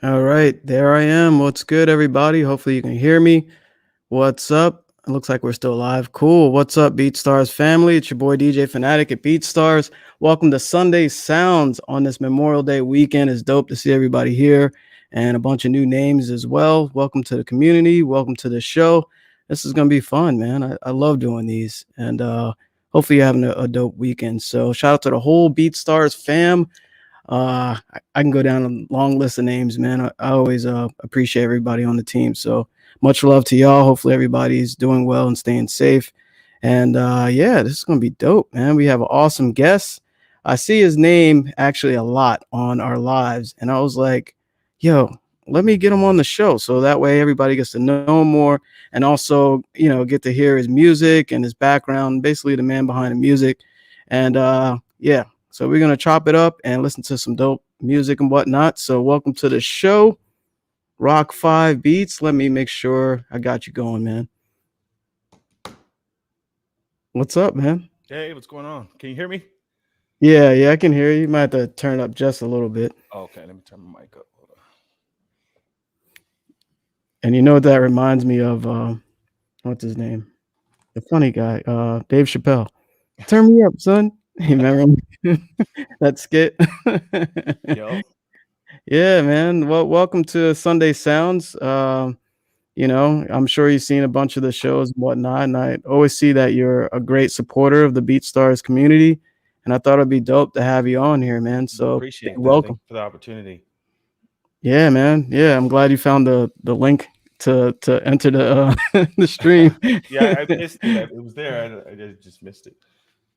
All right, there I am. What's good, everybody? Hopefully, you can hear me. What's up? It looks like we're still live. Cool. What's up, BeatStars family? It's your boy DJ Phanatic at BeatStars. Welcome to Sunday Sounds on this Memorial Day weekend. It's dope to see everybody here and a bunch of new names as well. Welcome to the community. Welcome to the show. This is gonna be fun, man. I love doing these, and hopefully, you're having a dope weekend. So, shout out to the whole BeatStars fam. I can go down a long list of names, man. I always appreciate everybody on the team. So much love to y'all. Hopefully everybody's doing well and staying safe. And yeah, this is gonna be dope, man. We have an awesome guest. I see his name actually a lot on our lives, and I was like, yo, let me get him on the show so that way everybody gets to know him more and also, get to hear his music and his background, basically the man behind the music. And yeah, so we're gonna chop it up and listen to some dope music and whatnot. So welcome to the show, Rok-5 Beats. Let me make sure I got you going, man. What's up, man? Hey, what's going on? Can you hear me? Yeah, I can hear you. You might have to turn up just a little bit. Okay, let me turn my mic up. Hold And you know what that reminds me of? What's his name? The funny guy, Dave Chappelle. Turn me up, son. You remember that skit? on. Yo. Yeah, man. Well, welcome to Sunday Sounds. I'm sure you've seen a bunch of the shows and whatnot, and I always see that you're a great supporter of the BeatStars community, and I thought it'd be dope to have you on here, man. So big Appreciate that. Thank welcome. you for the opportunity. Yeah, man. Yeah, I'm glad you found the link to enter the the stream. Yeah, I missed it. It was there. I just missed it.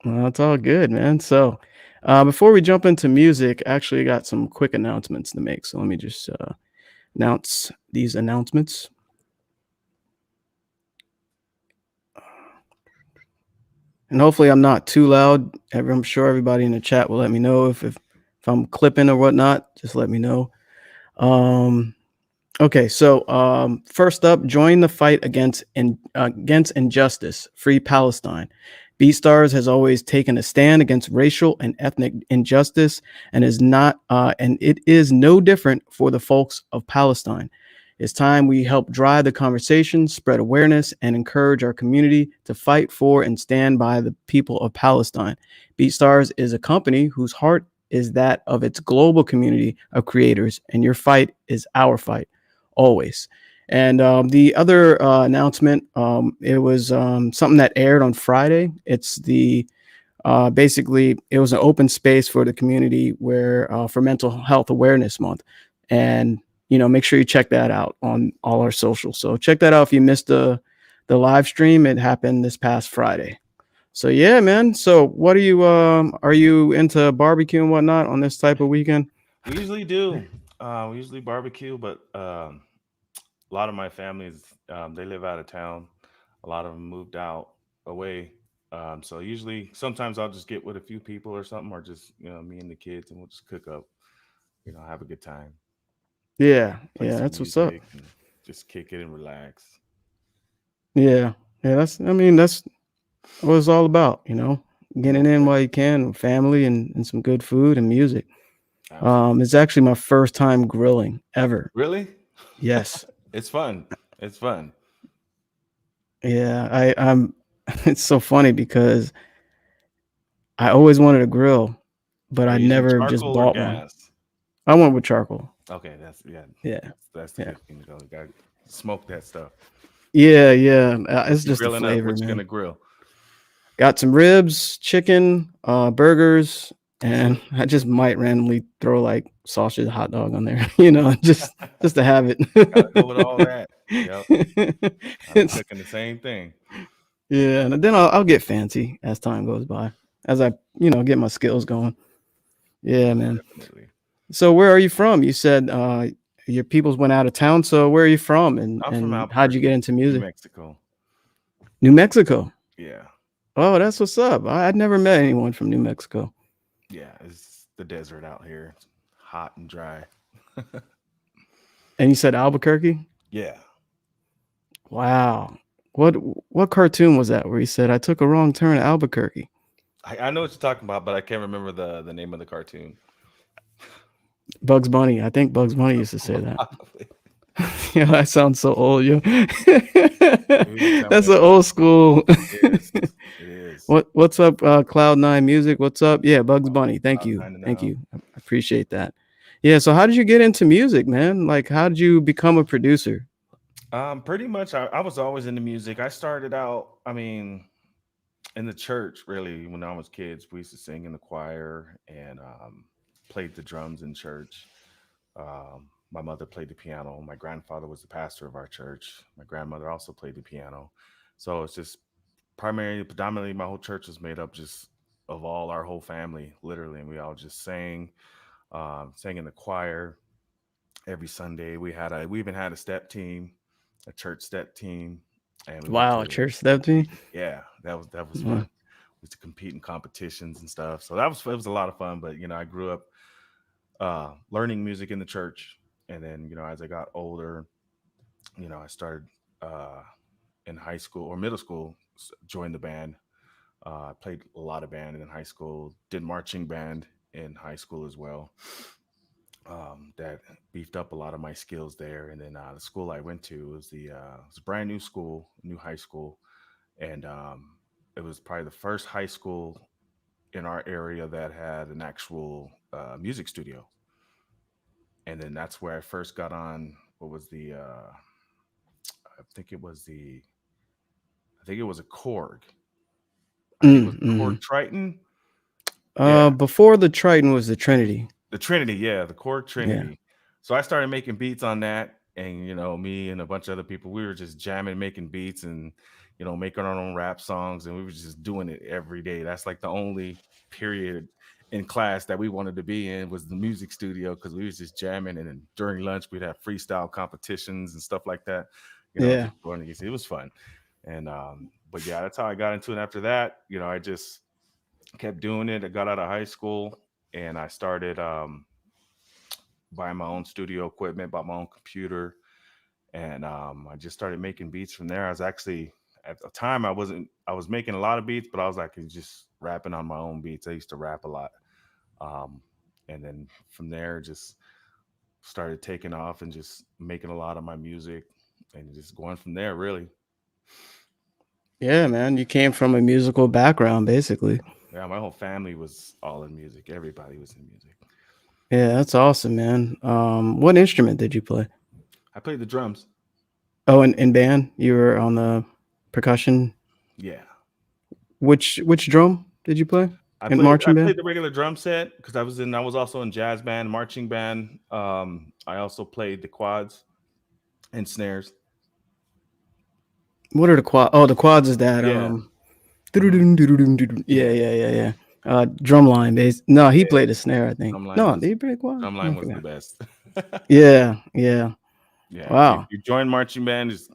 Well, it's all good, man. So, before we jump into music, I actually got some quick announcements to make. So let me just announce these announcements. And hopefully I'm not too loud. I'm sure everybody in the chat will let me know if I'm clipping or whatnot. Just let me know. Um, okay, so first up, join the fight against injustice. Free Palestine. BeatStars has always taken a stand against racial and ethnic injustice, and it is no different for the folks of Palestine. It's time we help drive the conversation, spread awareness, and encourage our community to fight for and stand by the people of Palestine. BeatStars is a company whose heart is that of its global community of creators, and your fight is our fight, always. And the other announcement, it was something that aired on Friday. It's the basically it was an open space for the community where for Mental Health Awareness Month, and make sure you check that out on all our socials. So check that out if you missed the live stream. It happened this past Friday. So yeah, man. So what are you into barbecue and whatnot on this type of weekend? We usually do. We usually barbecue, but a lot of my families they live out of town. A lot of them moved out away. So usually, sometimes I'll just get with a few people or something, or just me and the kids, and we'll just cook up. Have a good time, Yeah, play yeah, some that's what's up. music, and just kick it and relax. Yeah, yeah, that's what it's all about, getting Most in while you definitely. can with family and some good food and music. Absolutely. It's actually my first time grilling ever. Really? Yes. It's fun. It's fun. Yeah, I'm it's so funny because I always wanted a grill, but Are I you using never just charcoal or bought one. gas? I went with charcoal. Okay, that's yeah. Yeah. That's the Yeah. good thing to go. You gotta smoke that stuff. Yeah, yeah. What It's you just the grilling up? flavor, What you man. gonna grill? Got some ribs, chicken, burgers, That's and it. I just might randomly throw like sausage, hot dog on there, just to have it. Gotta go with all that. Yep. I'll be It's cooking the same thing. yeah, and then I'll get fancy as time goes by, as I get my skills going. Yeah, Most man. definitely. So where are you from? You said your peoples went out of town. So where are you from, and I'm from and how'd you get Albuquerque, into New music? Mexico. New Mexico. Yeah. Oh, that's what's up. I'd never met anyone from New Mexico. Yeah. It's the desert out here. It's hot and dry. And you said Albuquerque? Yeah. Wow. What what cartoon was that where he said I took a wrong turn at Albuquerque? I know what you're talking about, but I can't remember the name of the cartoon. Bugs Bunny. I think Bugs Bunny used to say that. Probably. Yeah, that sounds so old, yo. You can tell me That's I'm an old. old school. It is. It is. What's up, Cloud9 Music? What's up? Yeah, Bugs Bunny. Thank About you. nine to Thank know. you. I appreciate that. Yeah, so how did you get into music, man? Like how did you become a producer? Pretty much, I was always into music. I started out, I mean, in the church, really, when I was kids. We used to sing in the choir and played the drums in church. My mother played the piano. My grandfather was the pastor of our church. My grandmother also played the piano. So it's just primarily, predominantly, my whole church was made up just of all our whole family, literally. And we all just sang in the choir every Sunday. We even had a step team, a church step team, and we went Wow, to church step team. compete. Yeah, that was Uh, fun. We used to compete in competitions and stuff. So that was it was a lot of fun. But I grew up learning music in the church, and then as I got older, I started uh, in high school or middle school, joined the band. I played a lot of band in high school. Did marching band in high school as well. That beefed up a lot of my skills there. And then the school I went to was a brand new school, new high school, and it was probably the first high school in our area that had an actual music studio. And then that's where I first got on. What was I think it was a Korg. I think it was a Korg mm. Triton. Yeah, Before the Triton was the Trinity. the Trinity, yeah, the Korg Yeah. Trinity. So I started making beats on that, and me and a bunch of other people, we were just jamming, making beats, and making our own rap songs, and we were just doing it every day. That's like the only period in class that we wanted to be in was the music studio because we was just jamming, and then during lunch we'd have freestyle competitions and stuff like that. Yeah. Just going to it was fun, and but yeah, that's how I got into it. After that, I just kept doing it. I got out of high school and I started buying my own studio equipment, bought my own computer, and I just started making beats from there. I was actually at the time I was making a lot of beats, but I was like just rapping on my own beats. I used to rap a lot, um, and then from there just started taking off and just making a lot of my music and just going from there. Really, Yeah, man. You came from a musical background, basically. yeah. My whole family was all in music. Everybody was in music. Yeah, that's awesome, man. What instrument did you play? I played the drums. Oh, in band, you were on the percussion. Yeah. Which drum did you play in I marching band? played the regular drum set because I was also in jazz band, marching band. I also played the quads and snares. What are the quad? Oh, the quads is that Yeah. Hmm. Yeah, Yeah. yeah, yeah, yeah. Drumline bass. No, he Yeah. played the snare, I think. No, did he play quad? I Drumline was the forgot. best. Yeah, yeah. Yeah. If Wow. you join marching band, just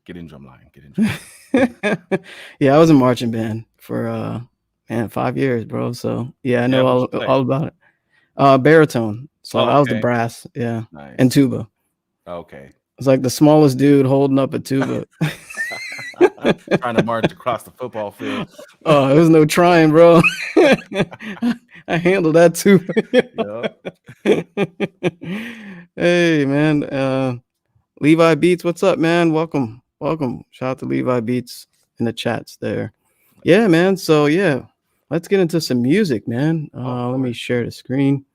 get in drumline. Get in drumline. Yeah, I was in marching band for man 5 years, bro. So yeah, I Yeah. know What you play? all about it. Baritone. So Oh, I was the okay. brass, yeah, and Nice. tuba. Okay. It's like the smallest dude holding up a tuba. Trying to march across the football field. Oh, there was no trying, bro. I handled that too. Yep. Hey, man. Levi Beats, what's up, man? Welcome. Welcome. Shout out to Levi Beats in the chats there. Yeah, man. So, yeah, let's get into some music, man. Oh, of Let me course. share the screen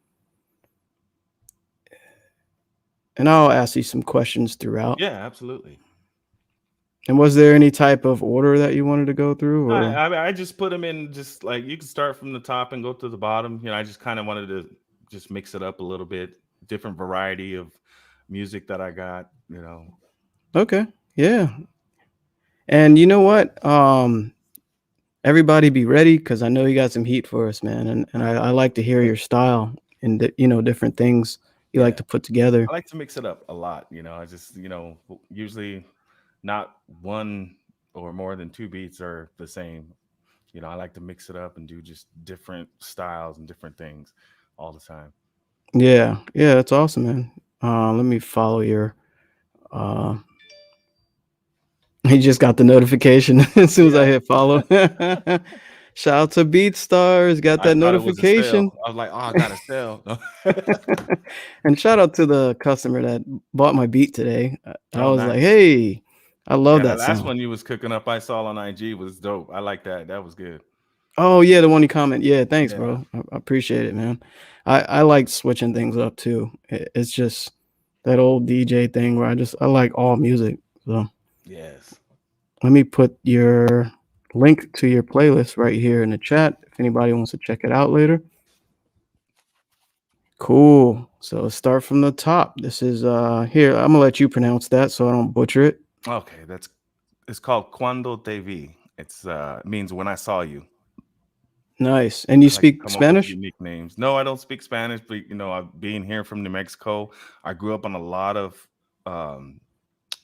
and I'll ask you some questions throughout. Yeah, absolutely. And was there any type of order that you wanted to go through I, or? I just put them in just like you can start from the top and go to the bottom. I just kind of wanted to just mix it up a little bit, different variety of music that I got. Okay. Yeah. And you know what? Everybody be ready because I know you got some heat for us, man. And I like to hear your style and different things you like Yeah. to put together. I like to mix it up a lot. I just usually not one or more than two beats are the same. I like to mix it up and do just different styles and different things all the time. Yeah, yeah, that's awesome, man. Let me follow your. Uh, he just got the notification as soon as I Yeah. hit follow. Shout out to BeatStars, got I that thought it was a sale. notification. I was like, "Oh, I got a sale." And shout out to the customer that bought my beat today. I Oh, was like, nice. "Hey, I love Yeah, that that last sound." one you was cooking up I saw on IG was dope. I like that. That was good. Oh yeah, the one you comment. Yeah, thanks, Yeah. bro. I appreciate it, man. I like switching things up too. It's just that old DJ thing where I like all music. So Yes. let me put your link to your playlist right here in the chat if anybody wants to check it out later. Cool. So let's start from the top. This is here. I'm gonna let you pronounce that so I don't butcher it. Okay, that's it's called Cuando te vi. It's means when I saw you. Nice. And you I like to speak come up with Spanish? unique names. No, I don't speak Spanish, but being here from New Mexico, I grew up on a lot of um,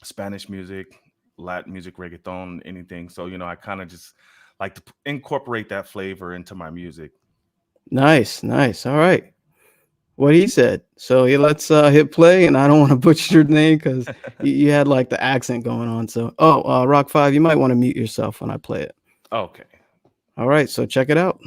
Spanish music, Latin music, reggaeton, anything. So I kind of just like to incorporate that flavor into my music. Nice, nice. All right. What he said. So yeah, let's hit play, and I don't want to butcher your name because you had like the accent going on. So Rok-5, you might want to mute yourself when I play it. Okay. All right, so check it out.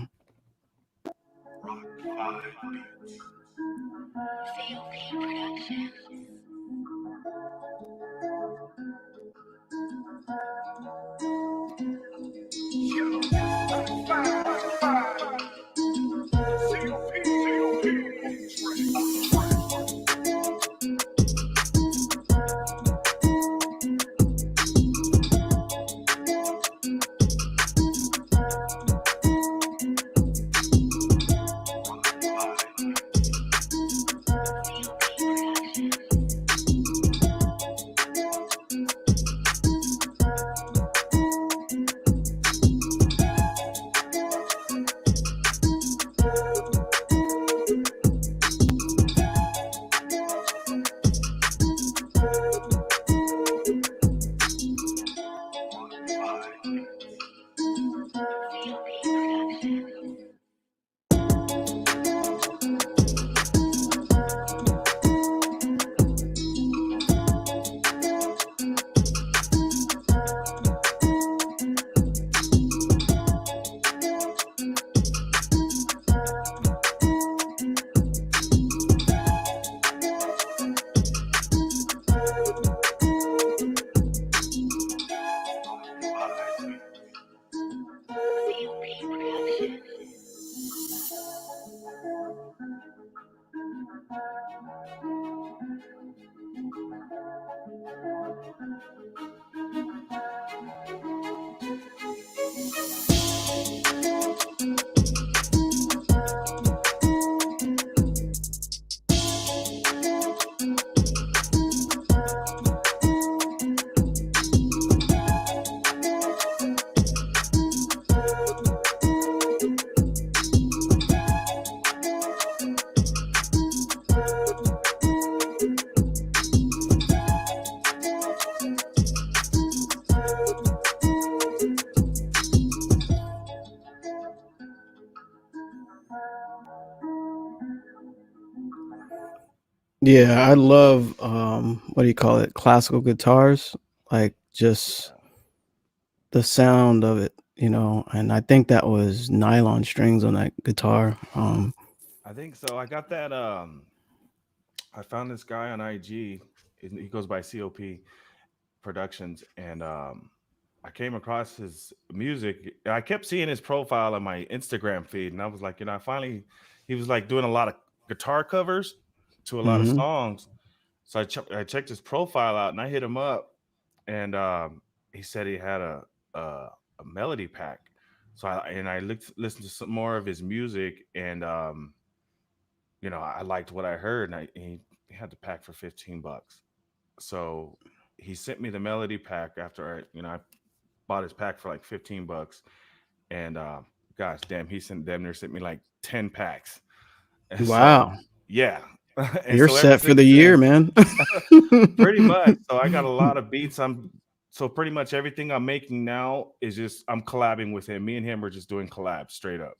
Yeah, I love what do you call it? Classical guitars. Like just the sound of it, and I think that was nylon strings on that guitar. I think so. I got that. I found this guy on IG. He goes by COP Productions, and I came across his music. I kept seeing his profile on my Instagram feed, and I was like, I finally, he was like doing a lot of guitar covers to a lot of Mhm. songs. So I checked his profile out, and I hit him up, and he said he had a melody pack. So I listened to some more of his music, and I liked what I heard, and he had the pack for $15. So he sent me the melody pack after I bought his pack for like $15, and gosh damn, he damn near sent me like 10 packs, and so Wow. yeah, and You're so ever set for since the year, then, man. pretty much. So I got a lot of beats. So pretty much everything I'm making now is just I'm collabing with him. Me and him are just doing collabs straight up.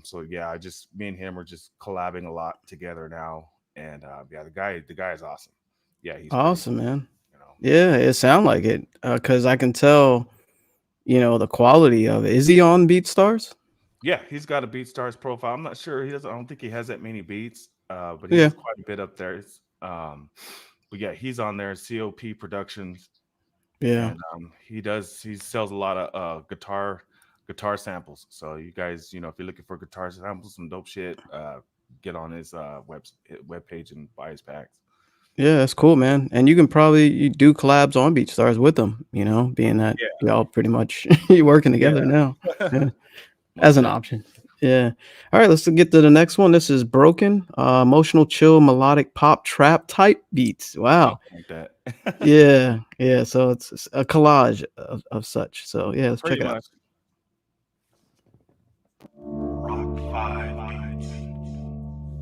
So yeah, I just me and him are just collabing a lot together now, and yeah, the guy is awesome. Yeah, he's great. Awesome, man. You know. Yeah, it sound like it, cause I can tell, the quality of it. Is he on BeatStars? Yeah, he's got a BeatStars profile. I'm not sure he doesn't. I don't think he has that many beats, but he Yeah, has quite a bit up there. But yeah, he's on there. COP Productions, yeah, and he sells a lot of guitar samples. So you guys, if you're looking for guitar samples, some dope shit, get on his web page and buy his packs. yeah. That's cool, man. And you can probably you do collabs on BeatStars with them. Being that Yeah, y'all pretty much you working together now. yeah, Yeah, as most an definitely. option. Yeah. All right, let's get to the next one. This is Broken, emotional, chill, melodic pop trap type beats. Wow. Something like that. Yeah, yeah. So it's a collage of such. So yeah, let's check Pretty it out. much. Rok-5 beats.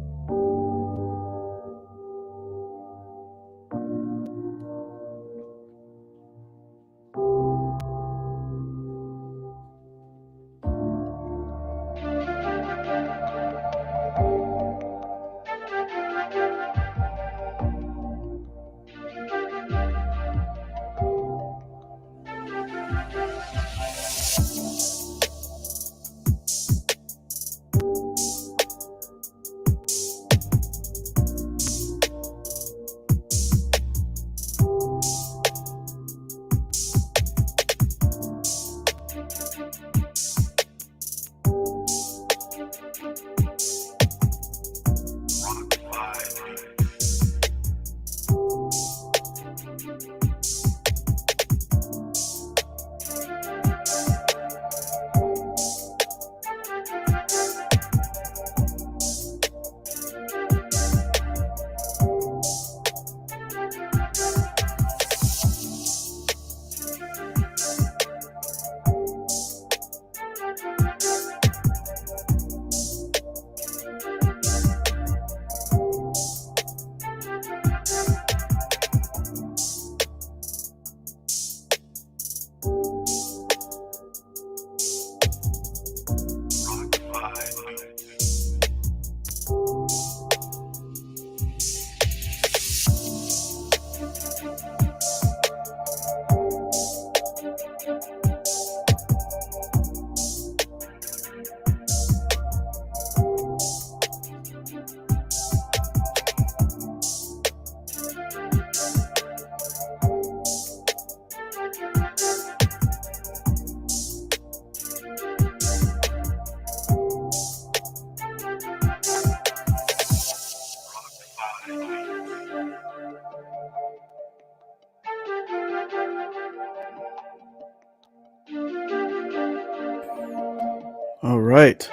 All right.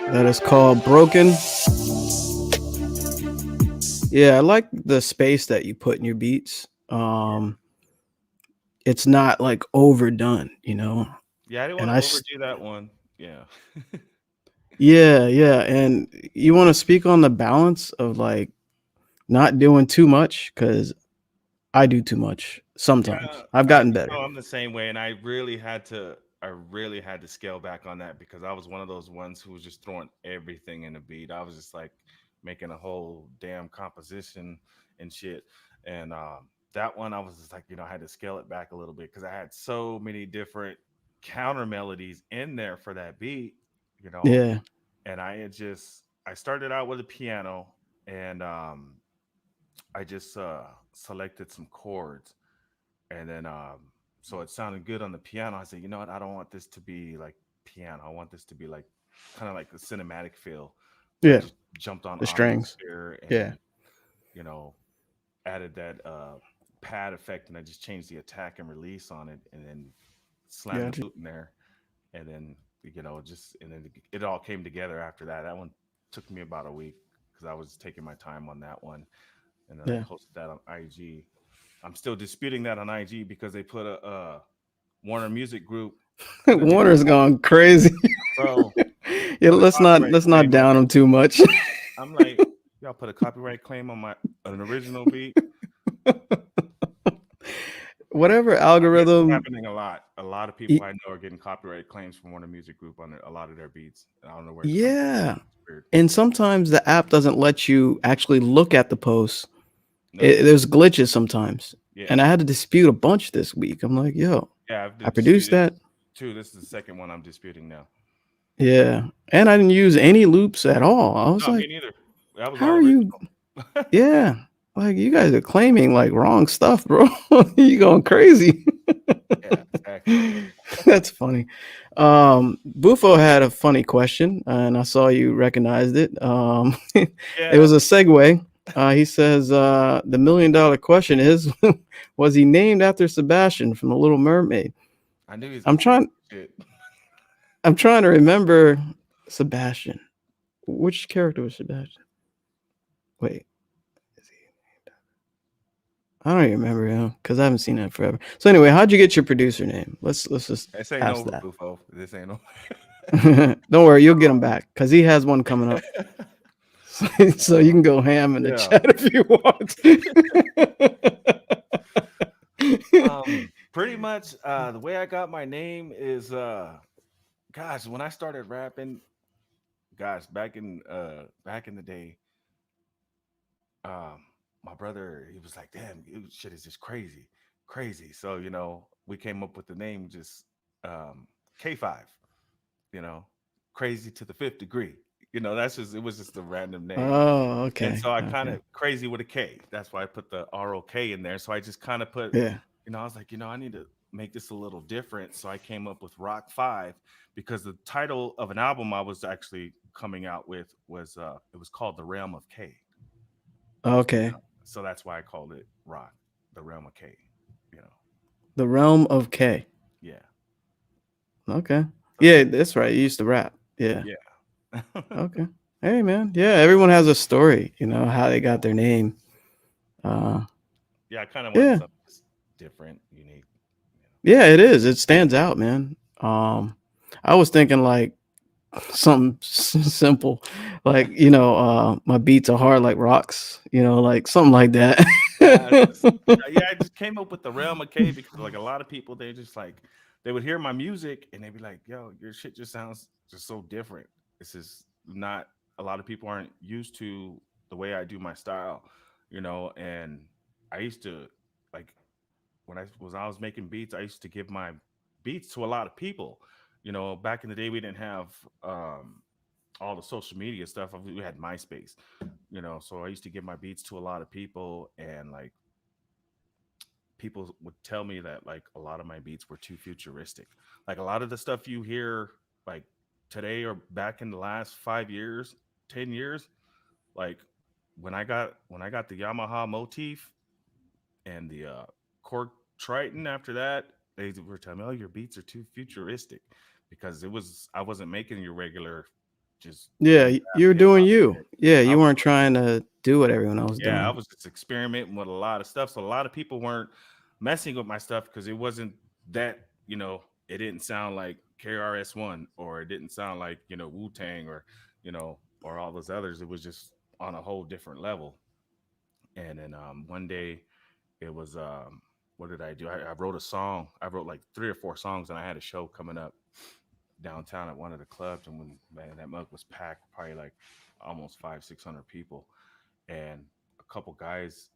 That is called Broken. Yeah, I like the space that you put in your beats. It's not like overdone. Yeah, I didn't And want I to s- overdo that one. Yeah. yeah, yeah, and you want to speak on the balance of like not doing too much cuz I do too much sometimes. Yeah, I've gotten better. I'm the same way, and I really had to scale back on that because I was one of those ones who was just throwing everything in a beat. I was just like making a whole damn composition and shit. And that one, I was just like, I had to scale it back a little bit because I had so many different counter melodies in there for that beat, you know. Yeah. And I started out with a piano, and I just selected some chords, and then so it sounded good on the piano. I said, you know what, I don't want this to be like piano, I want this to be like kind of like a cinematic feel. So I Yeah. just jumped on The strings. Sphere Yeah. and you know added that pad effect, and I just changed the attack and release on it, and then slammed the Gotcha. boot in there, and then just and then it all came together after that. That one took me about a week because I was taking my time on that one, and then I Yeah. posted that on IG. I'm still disputing that on IG because they put a Warner Music Group put a different Warner's gone crazy. bro Yeah, put a let's not copyright let's not claim on down my. him too much. I'm like, y'all put a copyright claim on my an original beat. Whatever I guess it's algorithm. happening a lot. A lot of people y- I know are getting copyright claims from Warner Music Group on a lot of their beats. And I don't know where it's coming Yeah. from. It's weird. And sometimes the app doesn't let you actually look at the posts. No. There's glitches sometimes. Yeah. And I had to dispute a bunch this week. I'm like, yo, Yeah. I've I produced disputed. that. Two. This is the second one I'm disputing now. Yeah, and I didn't use any loops at all. I was No, me like, neither. That was how all are you? original. Yeah, like you guys are claiming like wrong stuff, bro. You going crazy. Yeah, exactly. That's funny. Bufo had a funny question, and I saw you recognized it. It Yeah, was a segue. He says, the $1 million question is, was he named after Sebastian from The Little Mermaid? I knew he's I'm gonna say trying. some shit. I'm trying to remember Sebastian. Which character was Sebastian? Wait, is he? I don't even remember him because I haven't seen that forever. So anyway, how'd you get your producer name? Let's just This ain't ask over, that. Bufo. This ain't over. Don't worry, you'll get him back because he has one coming up. So you can go ham in the Yeah. chat if you want. Pretty much the way I got my name is gosh, when I started rapping, gosh, back in the day, um my brother, he was like, damn, shit is just crazy, crazy. So, we came up with the name just K5, you know, crazy to the fifth degree. That's just it was just a random name. Oh, And okay, so I kind okay, of crazy with a K. That's why I put the ROK in there. So I just kind of put, yeah, I was like, I need to make this a little different. So I came up with Rok-5 because the title of an album I was actually coming out with was it was called The Realm of K. okay. So that's why I called it Rock, The Realm of K, you know. The Realm of K. Yeah. Okay, So yeah, that's that's right. You used to rap. Yeah. yeah. Okay. Hey, man. Yeah, everyone has a story. You know how they got their name. Uh, Yeah, I kind of wanted yeah, something just different, unique, yeah, it is. It stands out, man. I was thinking like something simple, like my beats are hard like rocks. Like something like that. Yeah, it's just yeah, I just came up with the realm of K because like a lot of people they just like they would hear my music and they'd be like, yo, your shit just sounds just so different. This is not a lot of people aren't used to the way I do my style, and I used to like when I was making beats, I used to give my beats to a lot of people. Back in the day we didn't have all the social media stuff. We had MySpace, so I used to give my beats to a lot of people and like people would tell me that like a lot of my beats were too futuristic. Like a lot of the stuff you hear like today or back in the last 5 years, 10 years, like when I got the Yamaha motif and the Korg Triton after that, they were telling me, oh, your beats are too futuristic because I wasn't making your regular just Yeah, boom bap you were hip doing hop you. shit. Yeah, I you was weren't trying to do what everyone else Yeah, I doing. was just experimenting with a lot of stuff. So a lot of people weren't messing with my stuff because it wasn't that, it didn't sound like KRS-One or it didn't sound like, Wu Tang or all those others. It was just on a whole different level. And then one day it was, what did I do? I wrote a song. I wrote like 3 or 4 songs and I had a show coming up downtown at one of the clubs. And when, man, that mug was packed, probably like almost 500-600 people. And a couple guys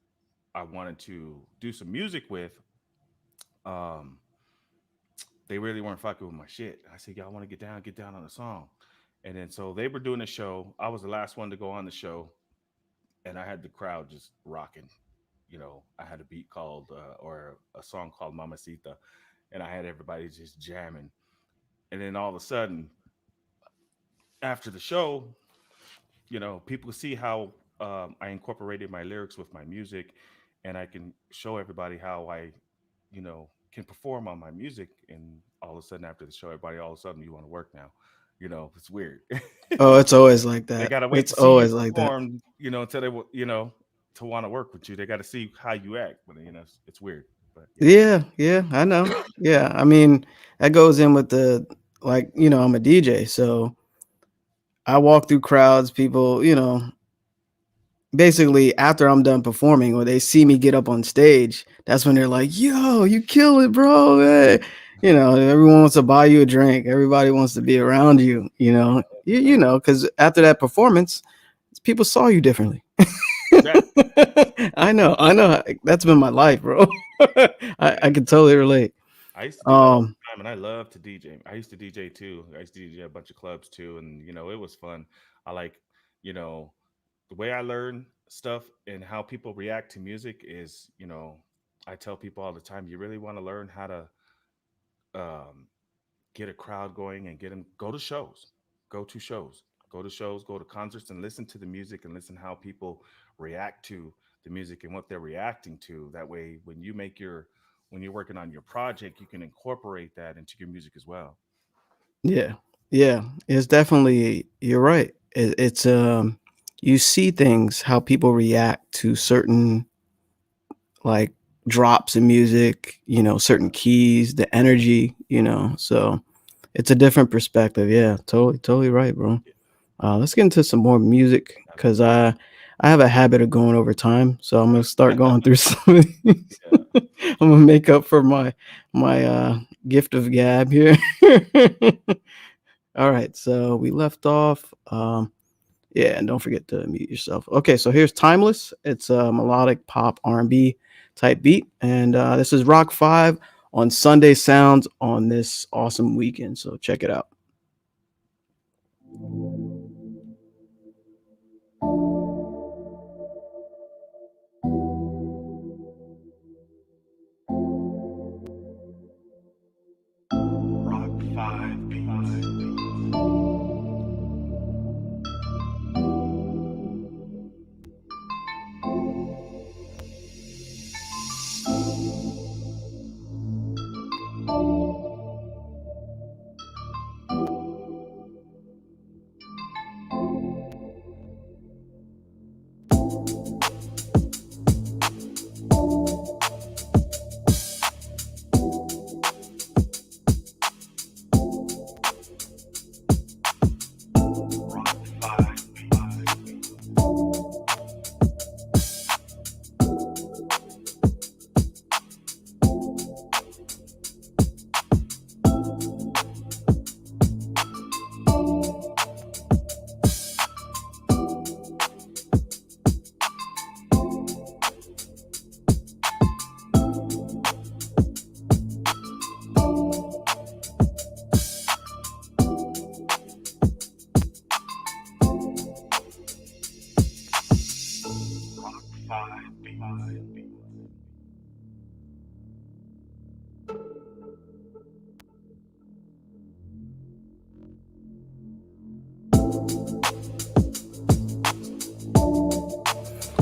I wanted to do some music with, um, they really weren't fucking with my shit. I said, y'all want to get down on the song. And then so they were doing a show. I was the last one to go on the show, and I had the crowd just rocking. I had a beat called or a song called Mamacita, and I had everybody just jamming. And then all of a sudden, after the show, people see how I incorporated my lyrics with my music, and I can show everybody how I, can perform on my music. And all of a sudden, after the show, everybody all of a sudden you want to work now. It's weird. Oh, it's always like They that. gotta wait It's to see you always like that. perform, until they, to want to work with you. They got to see how you act. But it's weird. But yeah, Yeah, yeah, I know. Yeah, I mean, that goes in with the like, I'm a DJ, so I walk through crowds, people, basically after I'm done performing or they see me get up on stage, that's when they're like, "Yo, you kill it, bro." Hey. Everyone wants to buy you a drink. Everybody wants to be around you, cuz after that performance, people saw you differently. exactly. I know. That's been my life, bro. I Yeah. can totally relate. I used to do that all Um, the time, and I love to DJ. I used to DJ too. I used to DJ a bunch of clubs too, and it was fun. I like, you know, the way I learn stuff and how people react to music is, I tell people all the time, you really want to learn how to um, get a crowd going and get them go to shows, go to shows, go to shows, go to concerts, and listen to the music and listen how people react to the music and what they're reacting to. That way, when you're working on your project, you can incorporate that into your music as well. Yeah. Yeah. It's definitely, you're right. It's you see things, how people react to certain like drops in music, certain keys, the energy, so it's a different perspective. Yeah, totally, totally right, bro. Yeah, Let's get into some more music because absolutely. I have a habit of going over time, so I'm gonna start going through some of these. Yeah. I'm gonna make up for my gift of gab here. All right, so we left off. Yeah, and don't forget to mute yourself. Okay, so here's Timeless. It's a melodic pop R&B type beat, and this is Rok-5 on Sunday Sounds on this awesome weekend. So check it out.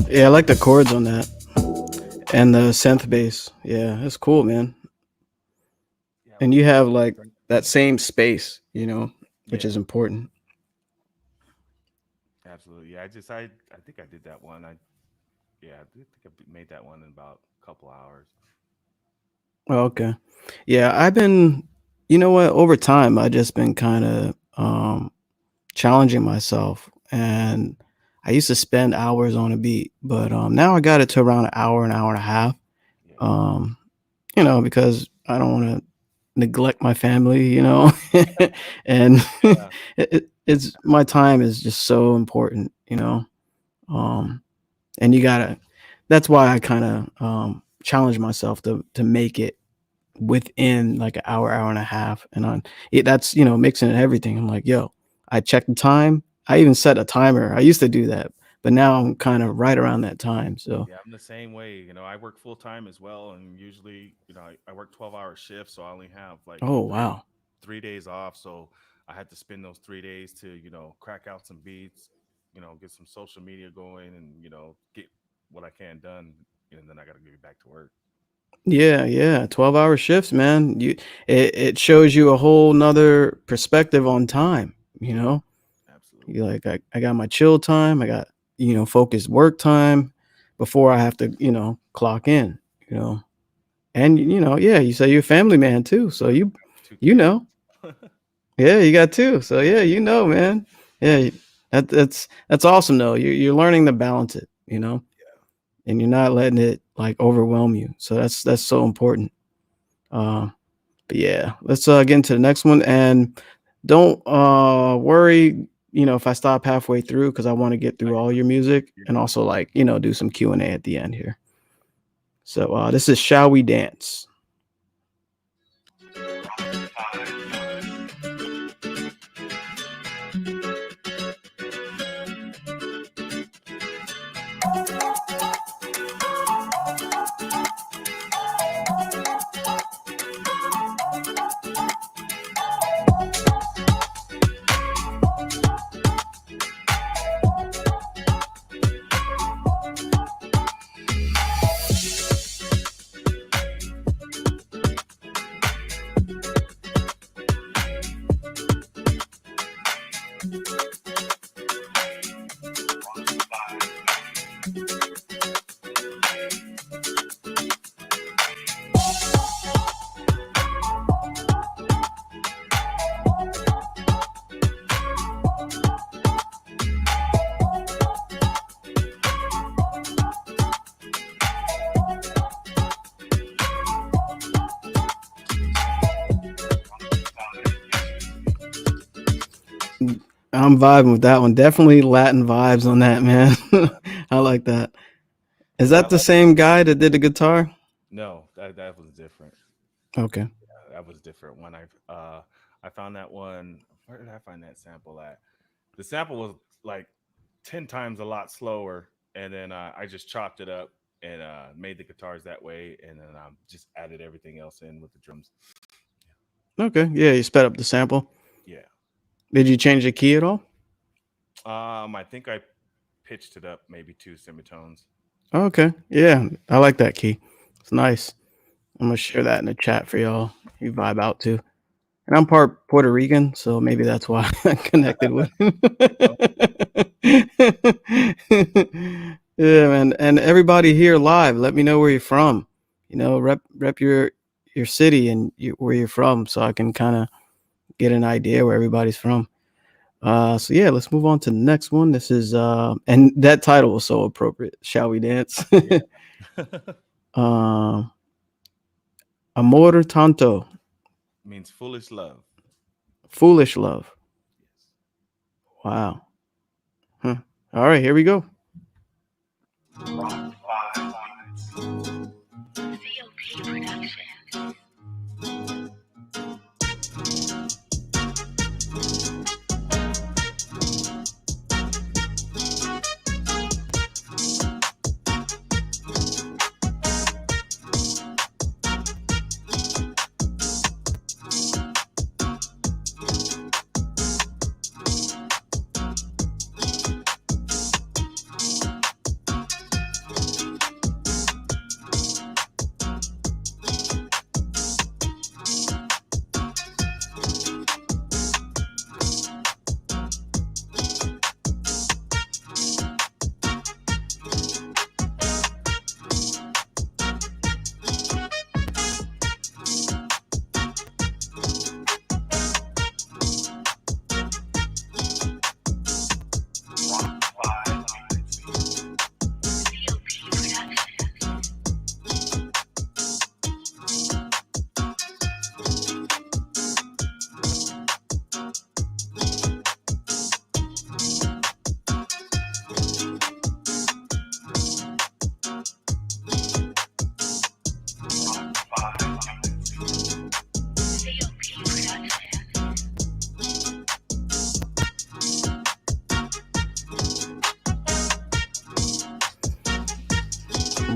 Yeah, I like the chords on that and the synth bass. Yeah, that's cool, man. Yeah, And you have like that same space, which yeah, is important. absolutely. Yeah, I think I did that one. I think I made that one in about a couple hours. Oh, okay. Yeah, I've been, you know what, over time, I just been kind of challenging myself. And I used to spend hours on a beat, but now I got it to around an hour and a half. Yeah. Um, because I don't want to neglect my family, and Yeah, it's my time is just so important, um, and you gotta. That's why I kind of challenge myself to make it within like an hour, hour and a half, and on it, that's mixing and everything. I'm like, yo, I check the time. I even set a timer. I used to do that, but now I'm kind of right around that time. So, yeah, I'm the same way. I work full time as well, and usually, I work 12-hour shifts, so I only have like oh three wow, 3 days off. So I had to spend those 3 days to crack out some beats, get some social media going, and get what I can done, and then I got to get back to work. yeah, yeah, 12-hour shifts, man. It shows you a whole nother perspective on time. Yeah, You absolutely. like I got my chill time. I got focused work time before I have to clock in. You know, and yeah, you say you're a family man too, so Two you kids. know, yeah, you got two, so yeah, man, yeah, that's awesome though. You're learning to balance it, Yeah. and you're not letting it like overwhelm you. So that's so important. Uh, but yeah, let's get into the next one, and don't worry, if I stop halfway through because I want to get through all your music You're and good. also like do some Q&A at the end here. So this is Shall We Dance. I'm vibing with that one. Definitely Latin vibes on that, man. I like that. Is Yeah, I that the like. same guy that did the guitar? No, that was different. Okay. That was different. When I found that one. Where did I find that sample at? The sample was like 10 times a lot slower, and then I just chopped it up and made the guitars that way, and then just added everything else in with the drums. Okay. Yeah, you sped up the sample. Yeah. Did you change the key at all? I think I pitched it up maybe two semitones. Okay. Yeah, I like that key. It's nice. I'm gonna share that in the chat for y'all. You vibe out too. And I'm part Puerto Rican, so maybe that's why I connected with him. Oh, Yeah, man. And everybody here live, let me know where you're from. Rep your city and where you're from, so I can kind of get an idea where everybody's from. So yeah, let's move on to the next one. This is and that title was so appropriate. Shall we dance? yeah. um, Amor tanto, Means foolish love. foolish love. Yes. Wow. Huh. All right, here we go.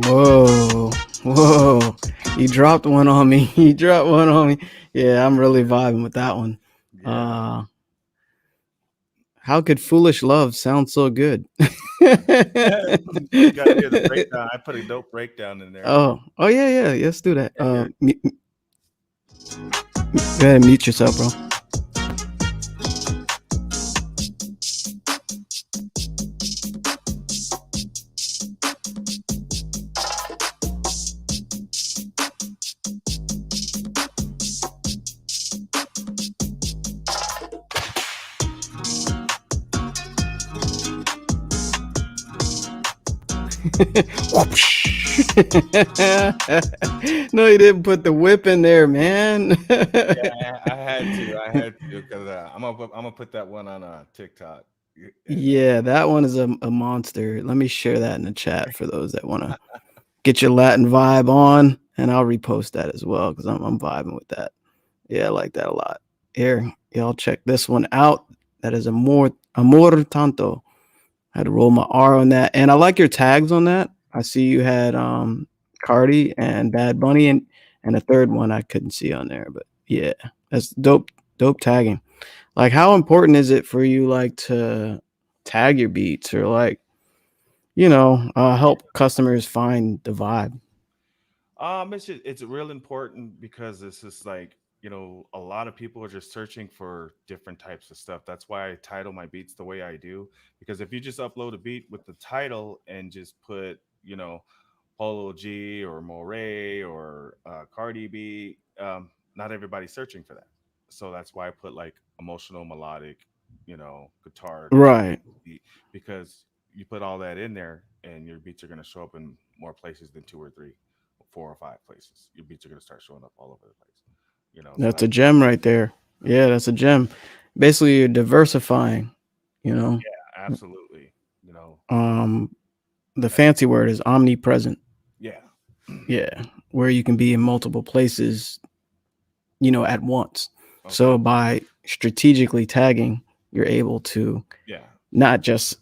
Whoa, whoa! You dropped one on me. You dropped one on me. Yeah, I'm really vibing with that one. Yeah. Uh, how could foolish love sound so good? You got to hear the breakdown. I put a dope breakdown in there. Oh yeah, yeah. Let's do that. Yeah, hear it. Go ahead and mute yourself, bro. No, you didn't put the whip in there, man. Yeah, I had to. I had to because I'm gonna put that one on TikTok. And Yeah, that one is a monster. Let me share that in the chat for those that want to get your Latin vibe on, and I'll repost that as well because I'm vibing with that. Yeah, I like that a lot. Here, y'all check this one out. That is amor tanto. I had to roll my R on that, and I like your tags on that. I see you had Cardi and Bad Bunny, and a third one I couldn't see on there, but yeah, that's dope. Dope tagging. Like, how important is it for you, like, to tag your beats or like, help customers find the vibe? it's real important because it's just like a lot of people are just searching for different types of stuff. That's why I title my beats the way I do. Because if you just upload a beat with the title and just put Polo G or Moray or Cardi B, not everybody's searching for that. So that's why I put like emotional melodic, guitar type Right. beat, because you put all that in there and your beats are going to show up in more places than two or three, 4 or 5 places. Your beats are going to start showing up all over the place. So That's that's a gem right there. Yeah, that's a gem. Basically, you're diversifying. you know. Absolutely. You know, Um, the that's fancy word is omnipresent. yeah. Yeah, where you can be in multiple places, at once. So Okay. by strategically tagging, you're able to Yeah. not just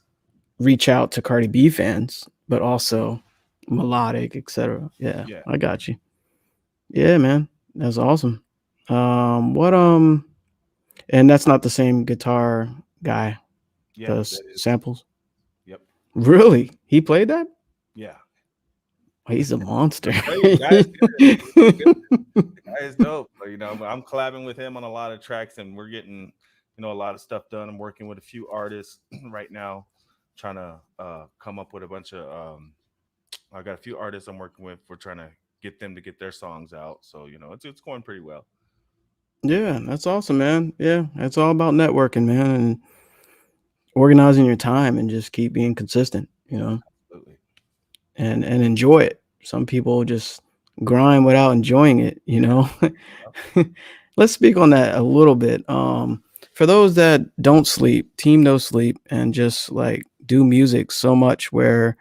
reach out to Cardi B fans, but also melodic, etc. Yeah, Yeah. I got you. Yeah, man, that's awesome. What and that's not the same guitar guy. Yeah. The That is. samples. Yep. Really? He played that? Yeah. Oh, he's a monster. I tell you, the guy is good. He's good. The guy is dope. But, I'm collabing with him on a lot of tracks, and we're getting, a lot of stuff done. I'm working with a few artists right now, trying to come up with a bunch of. I got a few artists I'm working with. We're trying to get them to get their songs out. So it's going pretty well. Yeah, that's awesome, man. Yeah, it's all about networking, man, and organizing your time and just keep being consistent, Absolutely. and enjoy it. Some people just grind without enjoying it. Yep. Let's speak on that a little bit. For those that don't sleep, team no sleep, and just like do music so much where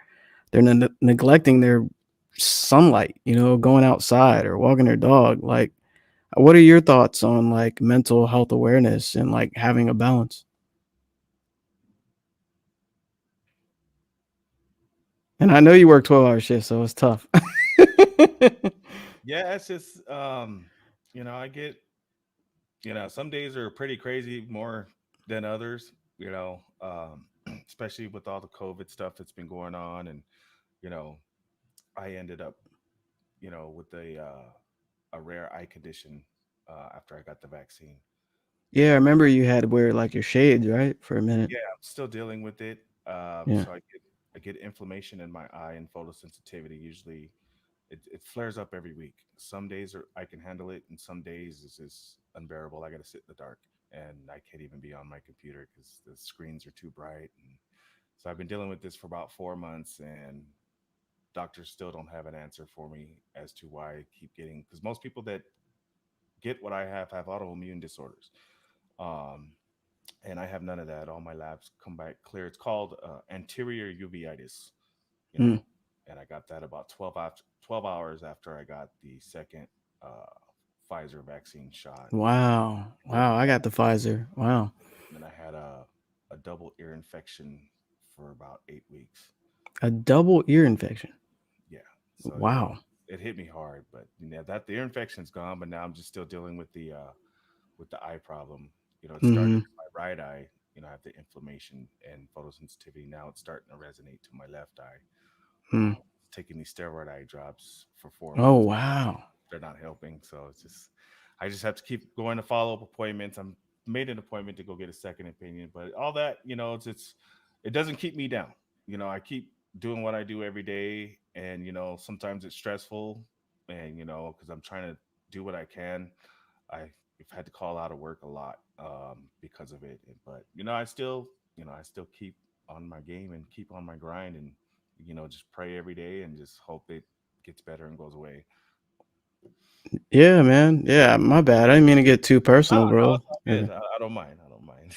they're neglecting their sunlight, going outside or walking their dog. Like, what are your thoughts on like mental health awareness and like having a balance? And I know you work 12-hour shifts, so it's tough. Yeah, it's just I get some days are pretty crazy more than others. Especially with all the COVID stuff that's been going on, and you know, I ended up with a rare eye condition after I got the vaccine. Yeah, I And remember you had to wear like your shades, right? For a minute. yeah, I'm still dealing with it. Yeah. So I get inflammation in my eye and photosensitivity. Usually, it flares up every week. Some days I can handle it, and some days it's just unbearable. I got to sit in the dark, and I can't even be on my computer because the screens are too bright. And so I've been dealing with this for about 4 months, and doctors still don't have an answer for me as to why I keep getting. Because most people that get what I have autoimmune disorders. Um, and I have none of that. All my labs come back clear. It's called anterior uveitis, you Mm. know, and I got that about 12 hours after I got the second uh, Pfizer vaccine shot. Wow. And then Wow. I got the Pfizer. Wow. I had a double ear infection for about 8 weeks. A double ear infection. Yeah, so Wow. it hit me hard, but that the ear infection's gone, but now I'm just still dealing with the eye problem. It started Mm-hmm. in my right eye. I have the inflammation and photosensitivity. Now it's starting to resonate to my left eye. Mm. Taking these steroid eye drops for four Oh, months. wow. They're not helping. So I just have to keep going to follow up appointments. I'm made an appointment to go get a second opinion, but all that, it doesn't keep me down. I keep doing what I do every day, and sometimes it's stressful, and because I'm trying to do what I can. I've had to call out of work a lot because of it, but I still keep on my game and keep on my grind, and just pray every day and just hope it gets better and goes away. Yeah, man. Yeah, my bad. I didn't mean to get too No, personal, no, bro. it's all Yeah. good. I don't mind. I don't mind.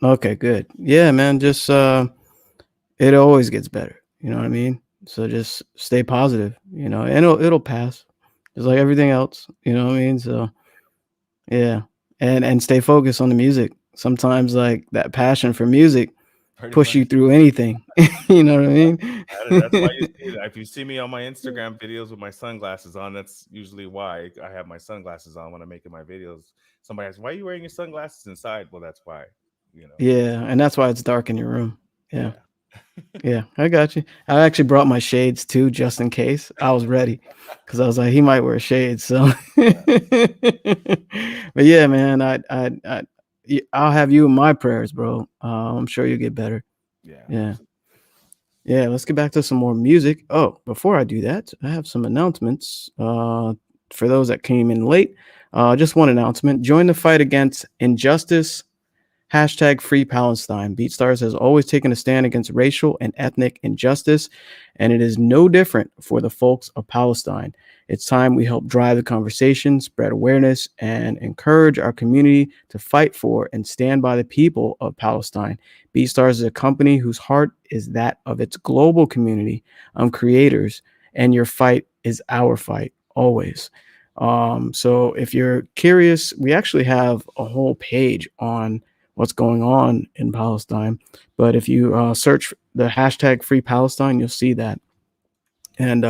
Okay, good. Yeah, man. Just it always gets better. You know what I mean? So just stay positive, and it'll pass. Just like everything else. You know what I mean? So yeah. And stay focused on the music. Sometimes like that passion for music Pretty push much. you through anything. You know what I mean? That's why you see that. If you see me on my Instagram videos with my sunglasses on, that's usually why I have my sunglasses on when I'm making my videos. Somebody asks, "Why are you wearing your sunglasses inside?" Well, that's why. You know. Yeah, and that's why it's dark in your room. Yeah. Yeah. Yeah, I got you. I actually brought my shades too, just in case. I was ready because I was like, he might wear shades. So, but yeah, man, I'll have you in my prayers, bro. I'm sure you'll get better. Yeah. Yeah, Absolutely. yeah. Let's get back to some more music. Oh, before I do that, I have some announcements. For those that came in late, just one announcement: join the fight against injustice Hashtag Free Palestine. BeatStars has always taken a stand against racial and ethnic injustice, and it is no different for the folks of Palestine. It's time we help drive the conversation, spread awareness, and encourage our community to fight for and stand by the people of Palestine. BeatStars is a company whose heart is that of its global community creators, and your fight is our fight always. So if you're curious, we actually have a whole page on what's going on in Palestine. But if you search the hashtag Free Palestine, you'll see that. And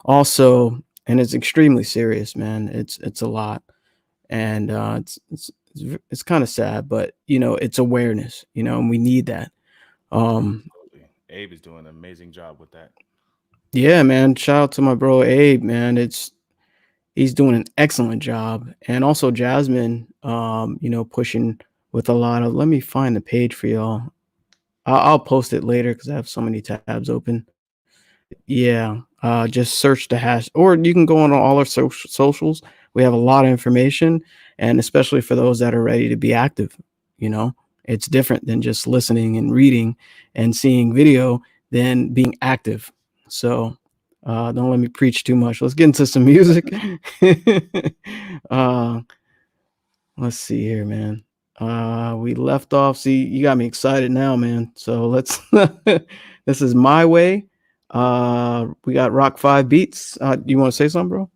also, and it's extremely serious, man. It's a lot, and it's kind of sad, but it's awareness, and we need that. Um, Absolutely. Abe is doing an amazing job with that. yeah, man. Shout out to my bro Abe, man. He's doing an excellent job, and also Jasmine, pushing with a lot of. Let me find the page for y'all. I'll post it later because I have so many tabs open. But yeah, just search the hash, or you can go on all our socials. We have a lot of information, and especially for those that are ready to be active, you know, it's different than just listening and reading and seeing video than being active. So don't let me preach too much. Let's get into some music. uh, let's see here, man. We left off. See, you got me excited now, man. So let's. This is My Way. We got Rok-5 beats. You want to say something, bro?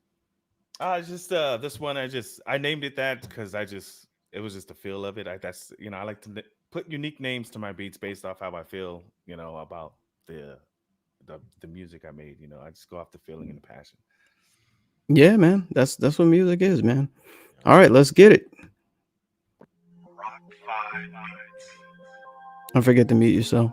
Just this one, I named it that because it was just the feel of it. I like to put unique names to my beats based off how I feel, about the the music I made. I just go off the feeling and the passion. Yeah, man. That's what music is, man. Yeah. All right, let's get it. Don't forget to mute yourself.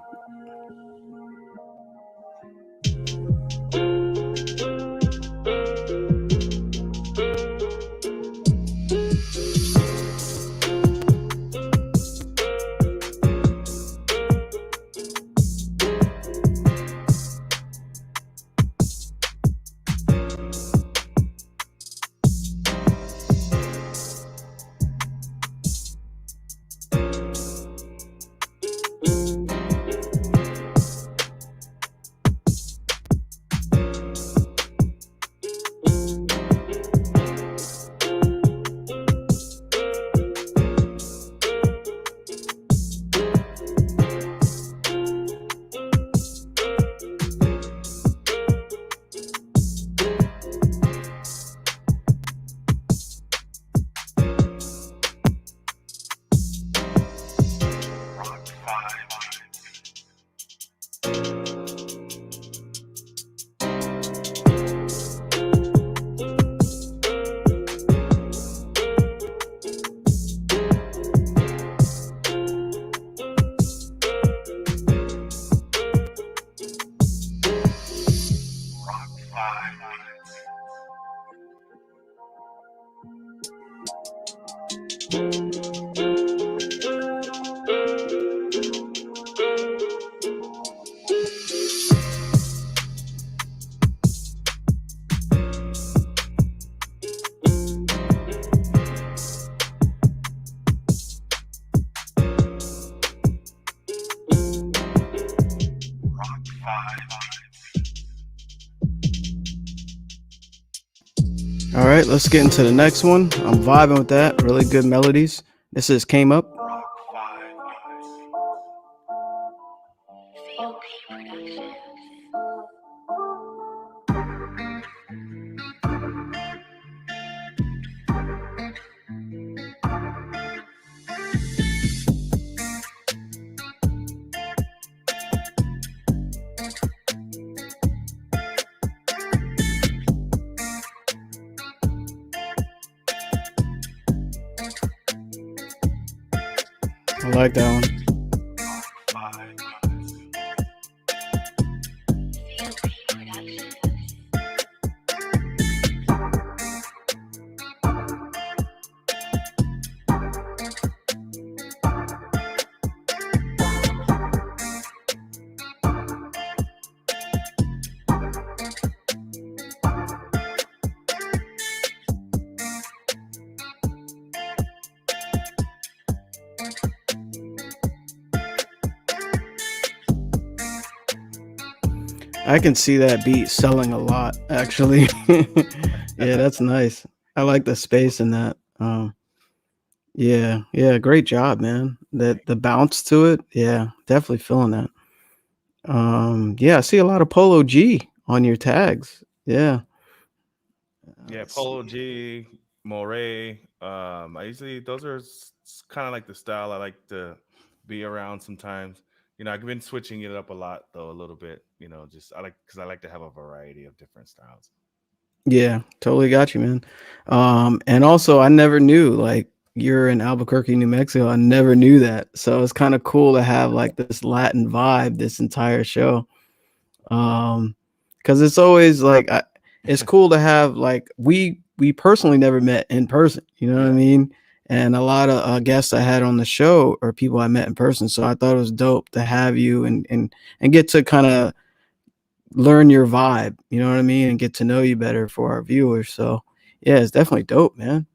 All right, let's get into the next one. I'm vibing with that. Really good melodies. This is Came Up. I like that one. I can see that beat selling a lot, actually. Yeah, that's nice. I like the space in that. Yeah, yeah, great job, man. That the bounce to it, yeah, definitely feeling that. Yeah, I see a lot of Polo G on your tags. Yeah. Yeah, Let's Polo see. G, Moray. I usually those are kind of like the style I like to be around sometimes. I've been switching it up a lot though, a little bit. Just I like because I like to have a variety of different styles. Yeah, totally got you, man. And also I never knew like you're in Albuquerque, New Mexico. I never knew that. So it's kind of cool to have like this Latin vibe this entire show. Um, because it's always like it's cool to have like we personally never met in person. You know what I Yeah, mean? And a lot of guests I had on the show are people I met in person. So I thought it was dope to have you and get to kind of learn your vibe. You know what I mean? And get to know you better for our viewers. So yeah, it's definitely dope, man.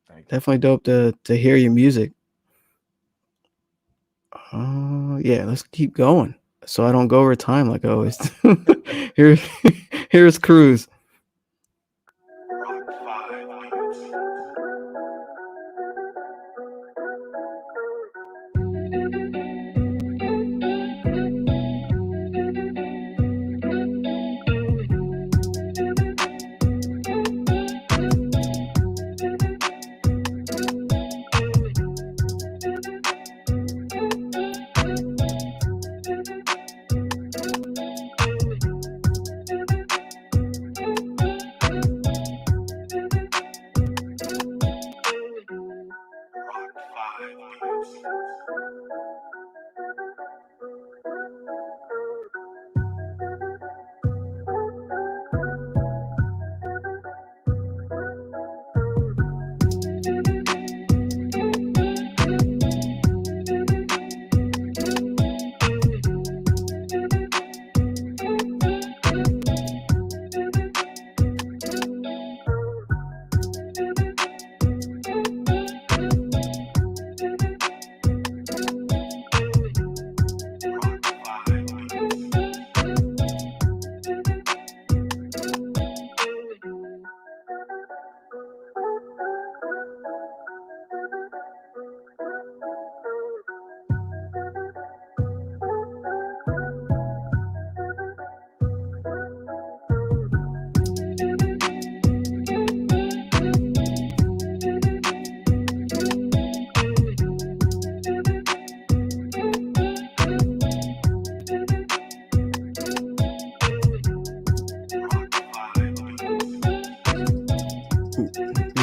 thank you. Definitely dope to hear your music. Yeah, let's keep going so I don't go over time like I always do. Here, here's Cruise.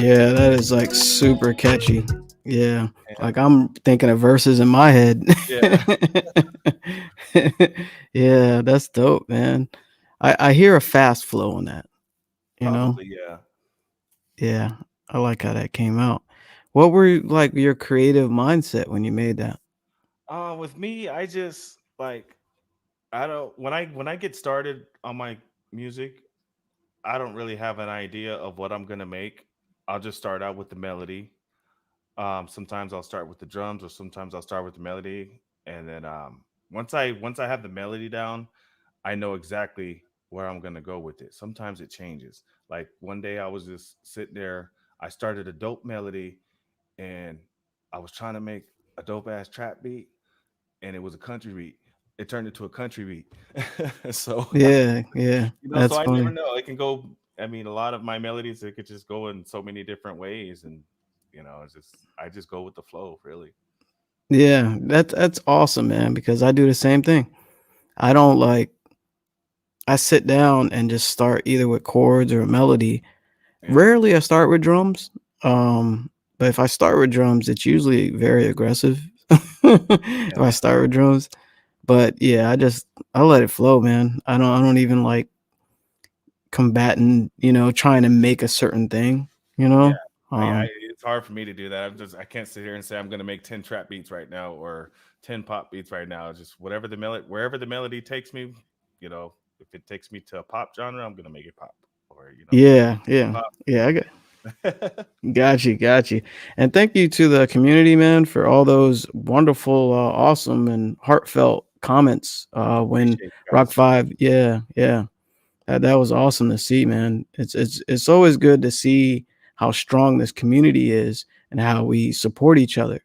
Yeah, that is like super catchy. Yeah, Yeah, like I'm thinking of verses in my head. yeah, Yeah, that's dope, man. I hear a fast flow on that, you know? probably yeah. Yeah, I like how that came out. What were like your creative mindset when you made that? With me, I just like I don't when I get started on my music, I don't really have an idea of what I'm gonna make. I'll just start out with the melody. Sometimes I'll start with the drums, or sometimes I'll start with the melody, and then once I have the melody down, I know exactly where I'm gonna go with it. Sometimes it changes. Like one day I was just sitting there, I started a dope melody, and I was trying to make a dope ass trap beat, and it was a country beat. It turned into a country beat. So Yeah, yeah, so that's I never funny. know. It can go. I mean, a lot of my melodies, it could just go in so many different ways, and it's just I just go with the flow, really. Yeah, that's awesome, man, because I do the same thing. I don't like I sit down and just start either with chords or a melody. Yeah, Rarely I start with drums. But if I start with drums, it's usually very aggressive. If I yeah, start with drums. But yeah, I let it flow, man. I don't even like combating, trying to make a certain thing, you yeah. know? I Um, it's hard for me to do that. I can't sit here and say I'm gonna make 10 trap beats right now or 10 pop beats right now. Just whatever the melody, wherever the melody takes me. If it takes me to a pop genre, I'm gonna make it pop. Or yeah, yeah. pop. Yeah, got you. And thank you to the community, man, for all those wonderful, awesome, and heartfelt comments when Appreciate you Rock guys. Five. Yeah, yeah. That was awesome to see, man. It's always good to see how strong this community is and how we support each other,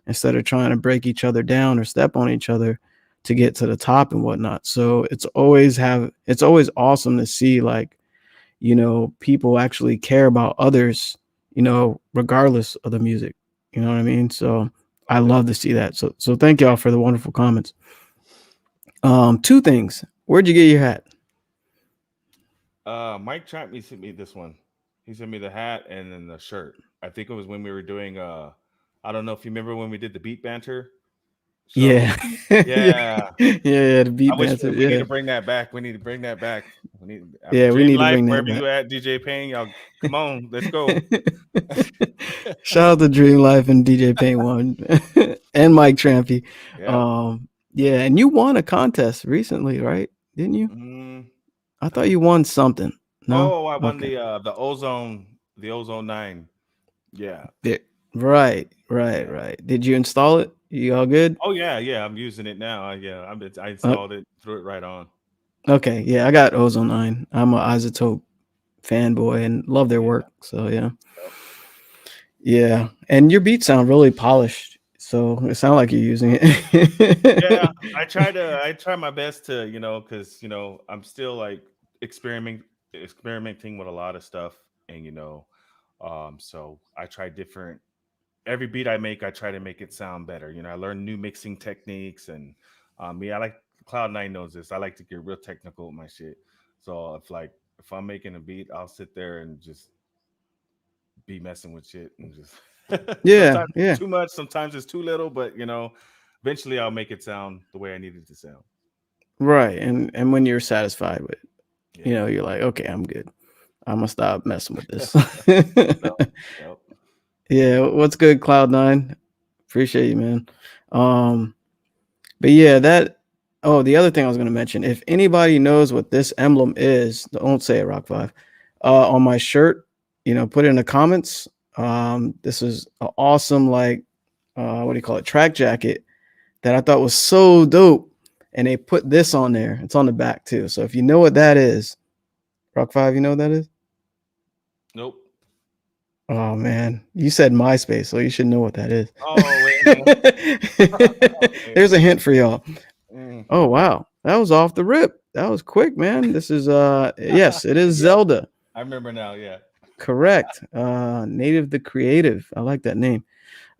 instead of trying to break each other down or step on each other to get to the top and whatnot. So it's always awesome to see, like, people actually care about others, regardless of the music. You know what I mean? So I Yep. love to see that. So thank y'all for the wonderful comments. Two things. Where'd you get your hat? Mike Trappy sent me this one. He sent me the hat and then the shirt. I think it was when we were doing I don't know if you remember when we did the beat banter show. Yeah. Yeah. Yeah. Yeah, the beat I wish banter. we need Yeah. to bring that back. We need to bring that back. We need Yeah, we Dream need to Life, bring that wherever back. you at, DJ Payne, y'all come on, let's go. Shout out to Dream Life and DJ Paint One and Mike Trampy. Yeah. Yeah, and you won a contest recently, right? Didn't you? Mm. I thought you won something. No? Oh, I won Okay. the Ozone 9. Yeah. Yeah. Right, right, Yeah. right. Did you install it? You all good? Oh yeah, yeah. I'm using it now. Yeah, I Uh, installed it, threw it right on. okay, yeah, I got Ozone 9. I'm a Isotope fanboy and love their Yeah. work. So yeah. Yep. Yeah. And your beats sound really polished. So it sounds like you're using Yeah, it. I try my best to, because I'm still like experimenting with a lot of stuff, and so I try different every beat I make, I try to make it sound better. I learn new mixing techniques, and I like Cloud9 knows this. I like to get real technical with my shit. So if I'm making a beat, I'll sit there and just be messing with shit and just Yeah, sometimes yeah. it's too much, sometimes it's too little, but eventually I'll make it sound the way I need it to sound. Right. And when you're satisfied with it, Yeah. you're like, okay, I'm good. I'm gonna stop messing with this. Yep. Yep. Yeah, what's good, Cloud9? Appreciate you, man. But yeah, the other thing I was gonna mention, if anybody knows what this emblem is, don't say it, Rok-5. On my shirt, put it in the comments. This is an awesome, like, what do you call it, track jacket that I thought was so dope. And they put this on there. It's on the back too. So if you know what that is, Rok-5, you know what that is? Nope. Oh man, you said MySpace, so you should know what that is. Oh, wait a minute. Wait a There's a minute. hint for y'all. Mm. Oh wow, that was off the rip. That was quick, man. This is yes, it is Yeah, Zelda. I remember now. Yeah. Correct. Native the Creative. I like that name.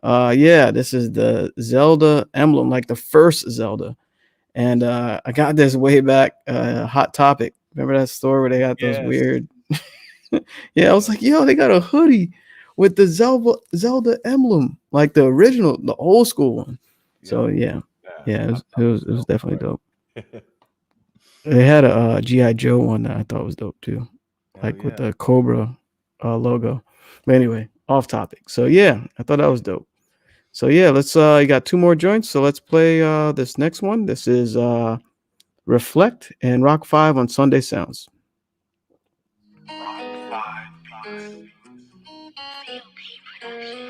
Yeah, this is the Zelda emblem, like the first Zelda. And I got this way back, Hot Topic. Remember that store where they got those Yes. weird? Yeah, I was like, yo, they got a hoodie with the Zelda emblem, like the original, the old school one. So Yep. yeah, Yeah. yeah, I thought it was dope, definitely dope. boy. They had a GI Joe one that I thought was dope too, Hell like with yeah. the Cobra logo. But anyway, off topic. So yeah, I thought that was dope. So yeah, let's you got two more joints. So let's play this next one. This is Reflect and Rok-5 on Sunday Sounds.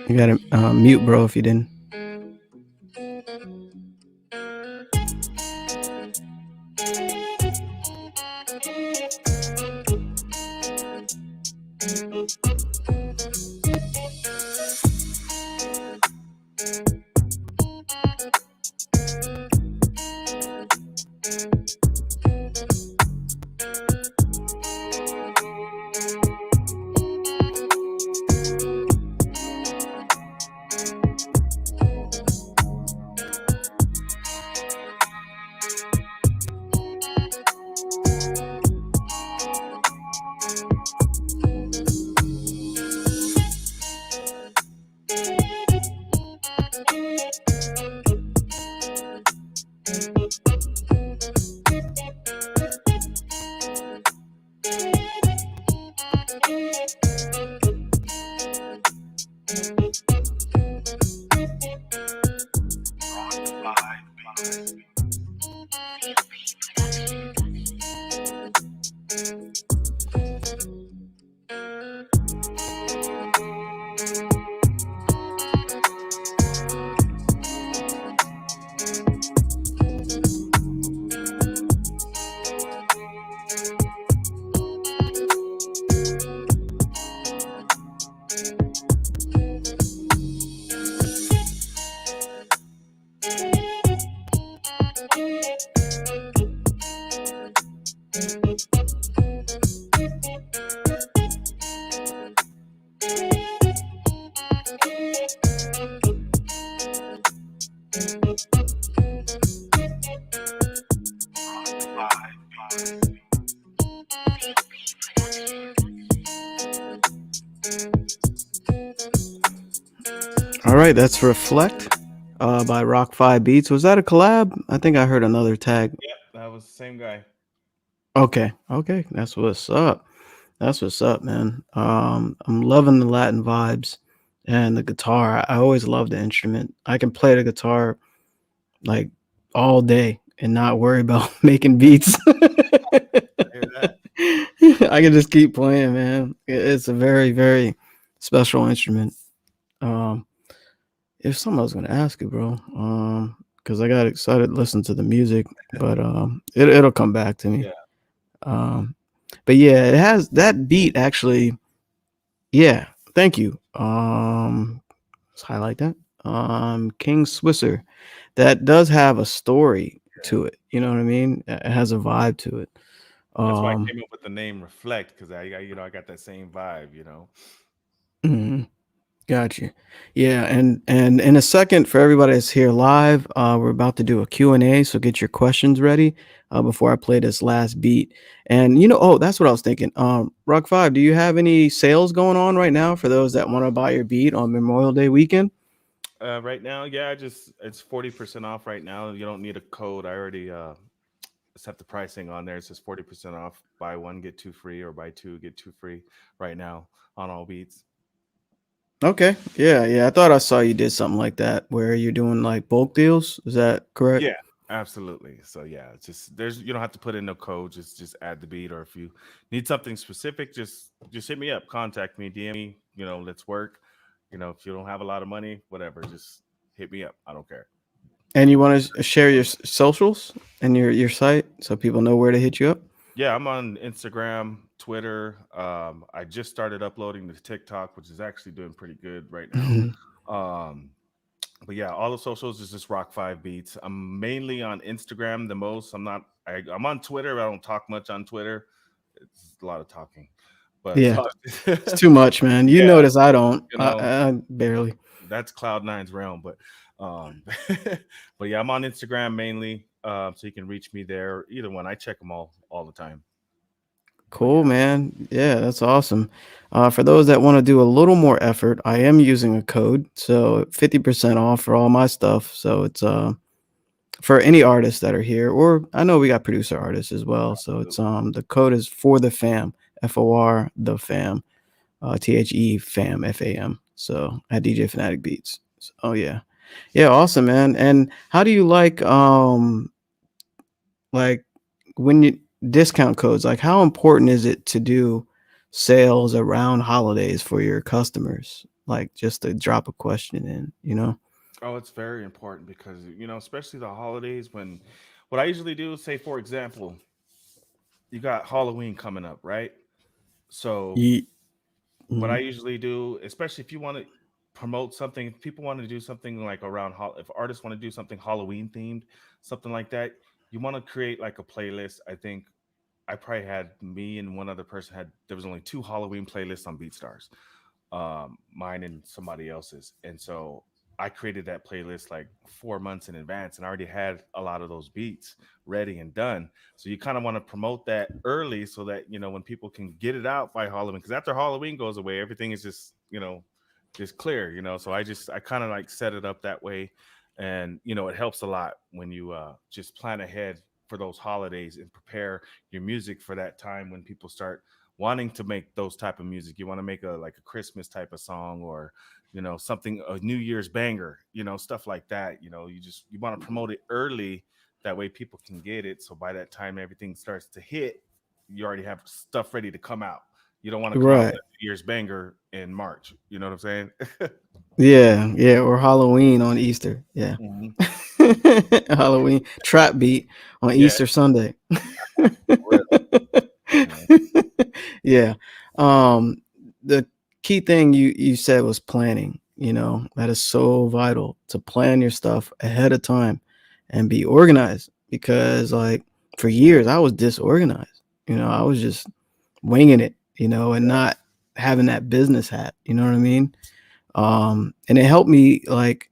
You gotta mute, bro, if you didn't. right, that's Reflect by Rok-5 Beats. Was that a collab? I think I heard another tag. Yep, that was the same guy. Okay, okay, that's what's up. That's what's up, man. I'm loving the Latin vibes and the guitar. I always love the instrument. I can play the guitar like all day and not worry about making beats. I hear that. I can just keep playing, man. It's a very, very special instrument. Um, There's something I was gonna ask you, bro. Because I got excited listening to the music, but it'll come back to me. Yeah, Um, but yeah, it has that beat actually. Yeah, thank you. Let's highlight that. King Swisser, that does have a story yeah. to it. You know what I mean? It has a vibe to it. That's why I Um, came up with the name Reflect because I got that same vibe. mhm. Gotcha. Yeah, and in a second for everybody that's here live, we're about to do a Q&A, so get your questions ready before I play this last beat. And oh, that's what I was thinking. Rock 5, do you have any sales going on right now for those that want to buy your beat on Memorial Day weekend? Right now, yeah, just it's 40% off right now. You don't need a code. I already set the pricing on there. It says 40% off. Buy one get two free, or buy two get two free right now on all beats. Okay. Yeah, yeah. I thought I saw you did something like that where you're doing like bulk deals. Is that correct? Yeah, absolutely. So yeah, it's just there's you don't have to put in no code. Just add the beat, or if you need something specific, just hit me up, contact me, DM me. Let's work. If you don't have a lot of money, whatever, just hit me up. I don't care. And you want to share your socials and your site so people know where to hit you up? Yeah, I'm on Instagram, Twitter. I just started uploading to TikTok, which is actually doing pretty good right now. Um, but yeah, all the socials is just Rock 5 Beats. I'm mainly on Instagram the most. I'm on Twitter. I don't talk much on Twitter. It's a lot of talking, but Yeah. It's too much, man. You yeah, notice I don't. you I, know, I barely. that's Cloud9's realm. But but yeah, I'm on Instagram mainly. So you can reach me there. Either one. I check them all the time. But Cool, yeah. man. Yeah, that's awesome. For those that want to do a little more effort, I am using a code, so 50% off for all my stuff. So it's for any artists that are here, or I know we got producer artists as well. So it's the code is for the fam, FOR the fam, THE fam, FAM. So at DJ Phanatic Beats. So, oh yeah, yeah, awesome, man. And how do you like when you discount codes, like how important is it to do sales around holidays for your customers? Like just to drop a question in. Oh, it's very important because especially the holidays when what I usually do is say, for example, you got Halloween coming up, right? So Ye- what I mhm. usually do, especially if you want to promote something, if people want to do something like if artists want to do something Halloween themed, something like that, you want to create like a playlist. I think I probably had me and one other person had there was only two Halloween playlists on BeatStars, mine and somebody else's. And so I created that playlist like 4 months in advance and I already had a lot of those beats ready and done. So you kind of want to promote that early so that, when people can get it out by Halloween, because after Halloween goes away, everything is just clear, So I kind of like set it up that way. And, it helps a lot when you just plan ahead for those holidays and prepare your music for that time when people start wanting to make those type of music. You want to make a Christmas type of song, or something, a New Year's banger, stuff like that. You want to promote it early, that way people can get it, so by that time everything starts to hit, you already have stuff ready to come out. You don't want to come out with Right. a New Year's banger in March, you know what I'm saying? Yeah, yeah, or Halloween on Easter. Yeah. Mhm. Halloween trap beat on Yeah, Easter Sunday. for real. Yeah. Yeah. Um, the key thing you said was planning. That is so vital to plan your stuff ahead of time and be organized because like for years I was disorganized. I was just winging it, and not having that business hat, you know what I mean? And it helped me like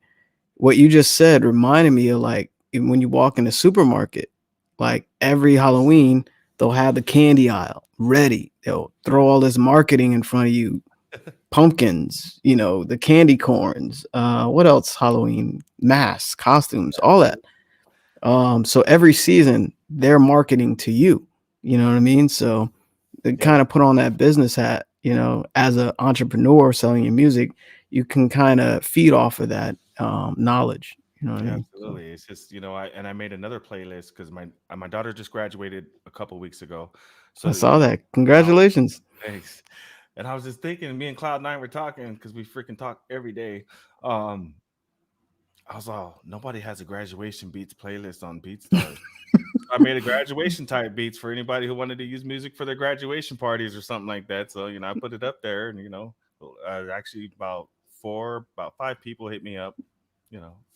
what you just said reminded me of like when you walk in the supermarket, like every Halloween, they'll have the candy aisle ready. They'll throw all this marketing in front of you, pumpkins, the candy corns, what else? Halloween masks, costumes, all that. So every season they're marketing to you. You know what I mean? So they Yeah, kind of put on that business hat. As an entrepreneur selling your music, you can kind of feed off of that knowledge. You know what I mean? So absolutely. It's just, I made another playlist because my daughter just graduated a couple weeks ago. I So, saw that. I was, Congratulations. thanks. And I was just thinking, me and Cloud9 were talking because we freaking talk every day. Um, I was all, nobody has a graduation beats playlist on BeatStars. I made a graduation type beats for anybody who wanted to use music for their graduation parties or something like that. So, I put it up there, and actually about 5 people hit me up.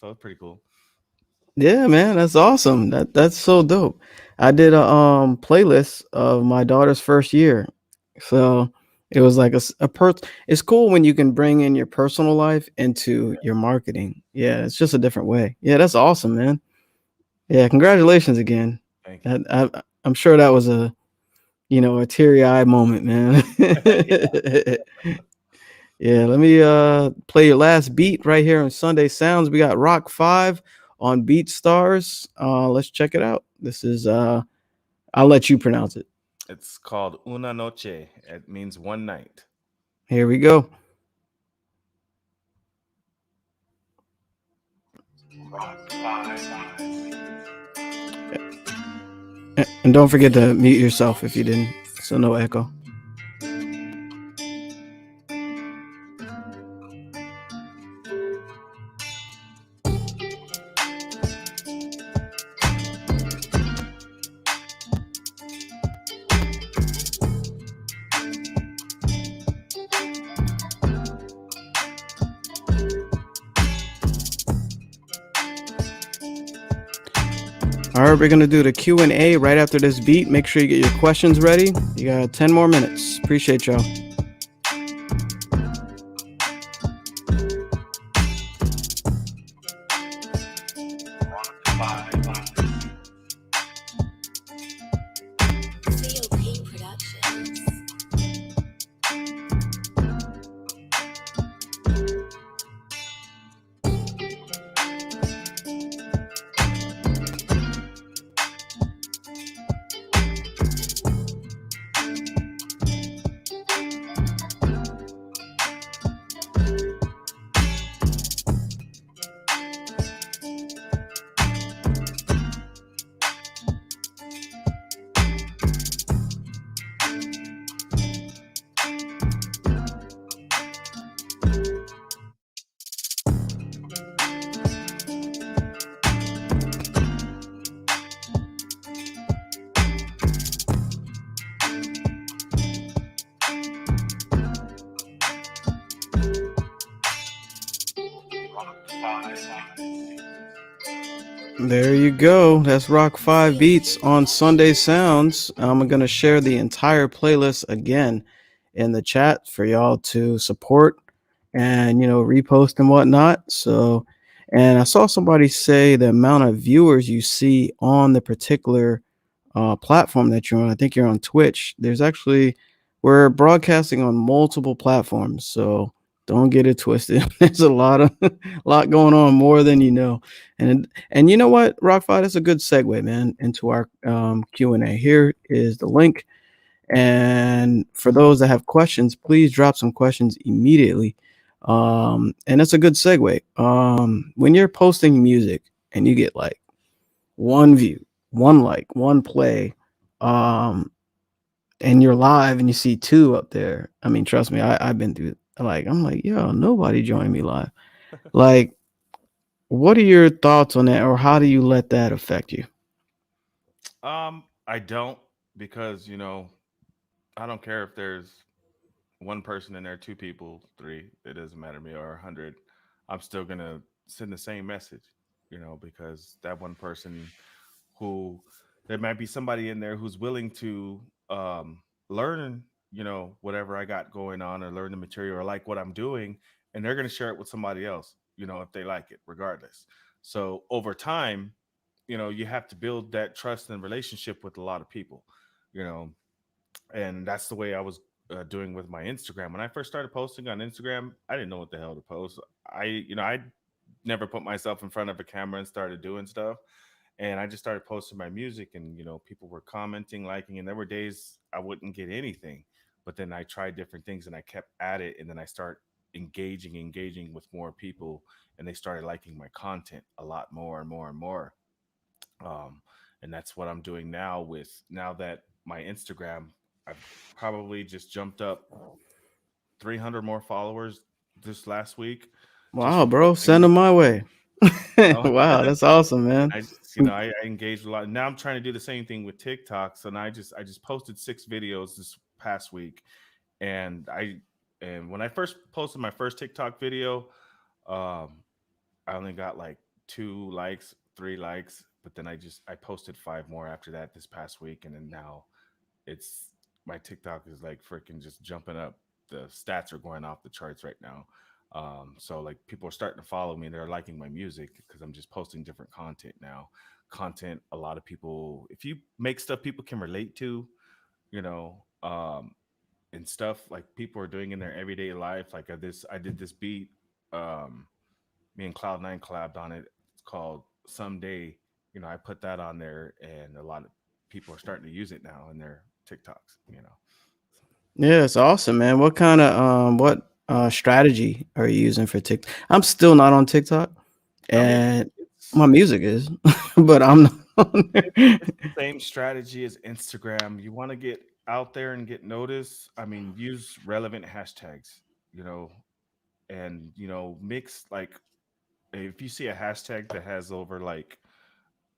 So it's pretty cool. Yeah, man, that's awesome. That's so dope. I did a playlist of my daughter's first year. So it was like it's cool when you can bring in your personal life into your marketing. Yeah, it's just a different way. Yeah, that's awesome, man. Yeah, congratulations again. Thank you. I'm sure that was a teary-eyed moment, man. Yeah, let me play your last beat right here on Sunday Sounds. We got Rok-5 on BeatStars. Let's check it out. This is I'll let you pronounce it. It's called Una Noche. It means one night. Here we go. And don't forget to mute yourself if you didn't, so no echo. All right, we're gonna do the Q&A right after this beat. Make sure you get your questions ready. You got 10 more minutes. Appreciate y'all. COP Productions. There you go. That's Rok-5 Beats on Sunday Sounds. I'm going to share the entire playlist again in the chat for y'all to support and, repost and whatnot. So, and I saw somebody say the amount of viewers you see on the particular platform that you're on. I think you're on Twitch. We're broadcasting on multiple platforms. So don't get it twisted. There's a lot going on, more than you know. And you know what, Rockfight, is a good segue, man, into our Q&A. Here is the link. And for those that have questions, please drop some questions immediately. And that's a good segue. When you're posting music and you get like one view, one like, one play, um, and you're live and you see two up there. I mean, trust me, I've been through I'm like, yo, nobody joined me live. Like, what are your thoughts on that, or how do you let that affect you? I don't because I don't care if there's one person in there, two people, three. It doesn't matter to me, or 100. I'm still gonna send the same message, because that one person who there might be somebody in there who's willing to learn, whatever I got going on, or learn the material, or like what I'm doing, and they're gonna share it with somebody else, if they like it, regardless. So over time, you have to build that trust and relationship with a lot of people, you know, and that's the way I was doing with my Instagram. When I first started posting on Instagram, I didn't know what the hell to post. I never put myself in front of a camera and started doing stuff. And I just started posting my music, and people were commenting, liking, and there were days I wouldn't get anything. But then I tried different things and I kept at it, and then I start engaging with more people, and they started liking my content a lot more and more and more. um, and that's what I'm doing now. With now that my Instagram, I've probably just jumped up 300 more followers this last week, just Wow, from bro, send posting. them my way. Oh, Wow, that's awesome, man. I just, I engaged a lot. Now I'm trying to do the same thing with TikTok. So now I just posted 6 videos this past week, and when I first posted my first TikTok video, um, I only got like 2 likes, 3 likes, but then I posted 5 more after that this past week, and then now it's my TikTok is like freaking just jumping up. The stats are going off the charts right now. So like people are starting to follow me and they're liking my music because I'm just posting different content now. Content a lot of people, if you make stuff people can relate to, you know, and stuff like people are doing in their everyday life. Like I did this beat. Um, Me and Cloud9 collabed on it. It's called Someday. I put that on there, and a lot of people are starting to use it now in their TikToks. So, Yeah, it's awesome, man. What kind of what strategy are you using for TikTok? I'm still not on TikTok, I mean, and it's my music is, but I'm not on there. it's the same strategy as Instagram. You want to get out there and get noticed. I mean, use relevant hashtags. You know, and mix like if you see a hashtag that has over like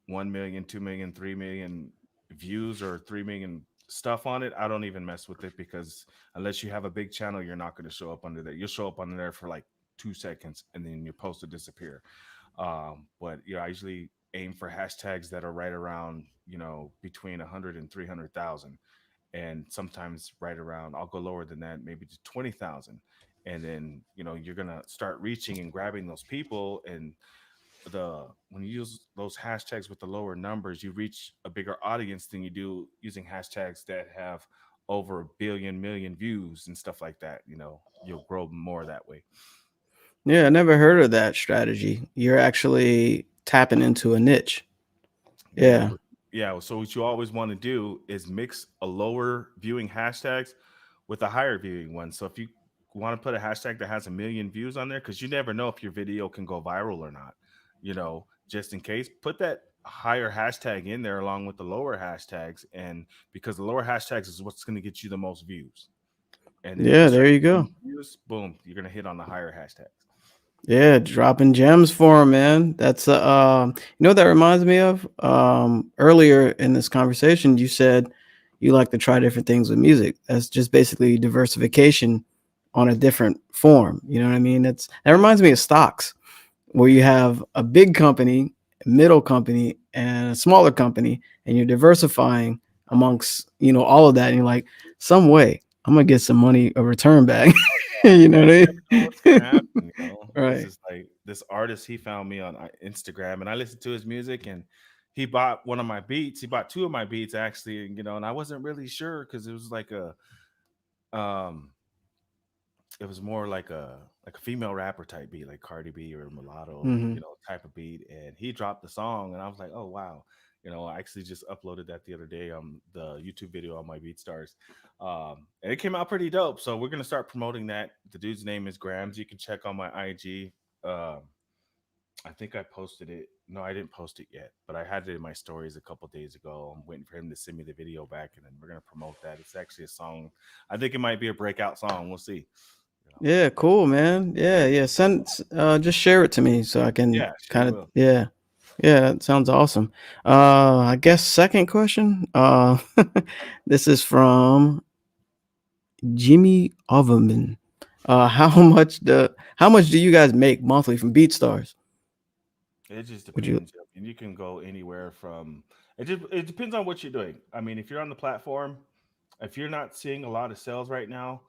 1 million, 2 million, 3 million views or 3 million stuff on it, I don't even mess with it because unless you have a big channel, you're not going to show up under there. You'll show up under there for like 2 seconds and then your post will disappear. But I usually aim for hashtags that are right around, between 100 and 300,000, and sometimes right around, I'll go lower than that, maybe to 20,000. And then, you're going to start reaching and grabbing those people. And when you use those hashtags with the lower numbers, you reach a bigger audience than you do using hashtags that have over a billion million views and stuff like that. You'll grow more that way. Yeah, I never heard of that strategy. You're actually tapping into a niche. Yeah, Yeah. yeah. So what you always want to do is mix a lower viewing hashtags with a higher viewing one. So if you want to put a hashtag that has a million views on there, because you never know if your video can go viral or not, just in case, put that higher hashtag in there along with the lower hashtags, and because the lower hashtags is what's going to get you the most views. And then if you Yeah, there start you getting go. views, boom, you're going to hit on the higher hashtags. Yeah, dropping gems for him, man. That's what that reminds me of? Earlier in this conversation, you said you like to try different things with music. That's just basically diversification on a different form. You know what I mean? That reminds me of stocks, where you have a big company, a middle company, and a smaller company, and you're diversifying amongst, all of that. And you're like, some way I'm gonna get some money, a return back. you know Yeah, what you I never know what's gonna mean? happen. It's Right. just like this artist. He found me on Instagram, and I listened to his music, and he bought one of my beats. He bought 2 of my beats actually, and and I wasn't really sure because it was like um, it was more like a female rapper type beat, like Cardi B or Mulatto, Hmm. type of beat. And he dropped the song, and I was like, oh wow. I actually just uploaded that the other day on the YouTube video on my BeatStars, and it came out pretty dope. So we're gonna start promoting that. The dude's name is Grams. You can check on my IG. Um, I think I posted it. No, I didn't post it yet, but I had it in my stories a couple days ago. I'm waiting for him to send me the video back, and then we're gonna promote that. It's actually a song. I think it might be a breakout song. We'll see. You know. Yeah, cool, man. Yeah, yeah. Just share it to me so I can Yeah, sure kind of, will. yeah. Yeah, that sounds awesome. I guess second question. This is from Jimmy Overman. How much do you guys make monthly from BeatStars? It just Would you? depends, and you can go anywhere from. It depends on what you're doing. I mean, if you're on the platform, if you're not seeing a lot of sales right now,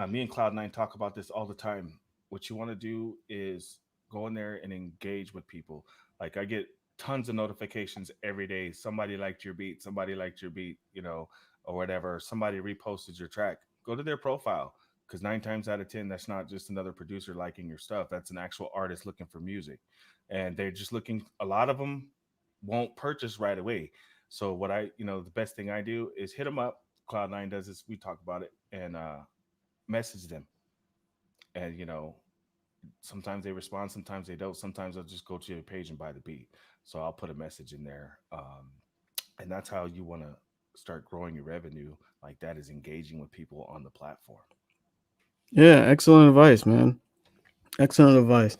me and Cloud9 talk about this all the time. What you want to do is go in there and engage with people. Like I get tons of notifications every day. Somebody liked your beat. Somebody liked your beat. Or whatever. Somebody reposted your track. go to their profile, because 9 times out of 10, that's not just another producer liking your stuff. That's an actual artist looking for music, and they're just looking. A lot of them won't purchase right away. So what the best thing I do is hit them up. Cloud9 does this. We talk about it and message them, and sometimes they respond, sometimes they don't. Sometimes I'll just go to your page and buy the beat. So I'll put a message in there, and that's how you want to start growing your revenue. Like that is engaging with people on the platform. Yeah, excellent advice, man. Excellent advice.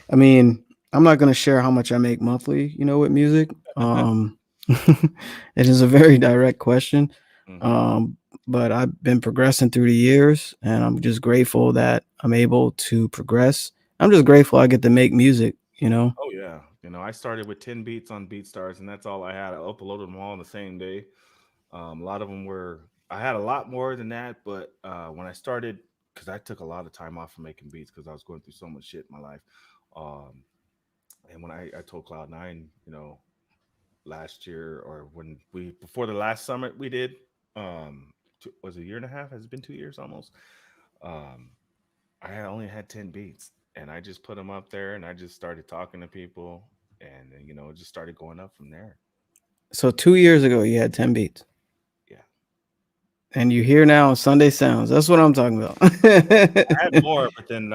I mean, I'm not going to share how much I make monthly, with music. It is a very direct question. Hmm. Um, but I've been progressing through the years, and I'm just grateful that I'm able to progress. I'm just grateful I get to make music. Oh yeah, I started with 10 beats on BeatStars, and that's all I had. I uploaded them all on the same day. A lot of them were. I had a lot more than that, but when I started, because I took a lot of time off from making beats because I was going through so much shit in my life. Um, and when I told Cloud9, last year, or when we before the last summit we did, was it a year and a half? Has it been 2 years almost? Um, I only had 10 beats, and I just put them up there, and I just started talking to people, and then, it just started going up from there. So 2 years ago, you had 10 beats, Yeah, and you here now on Sunday Sounds. That's what I'm talking about. I had more, but then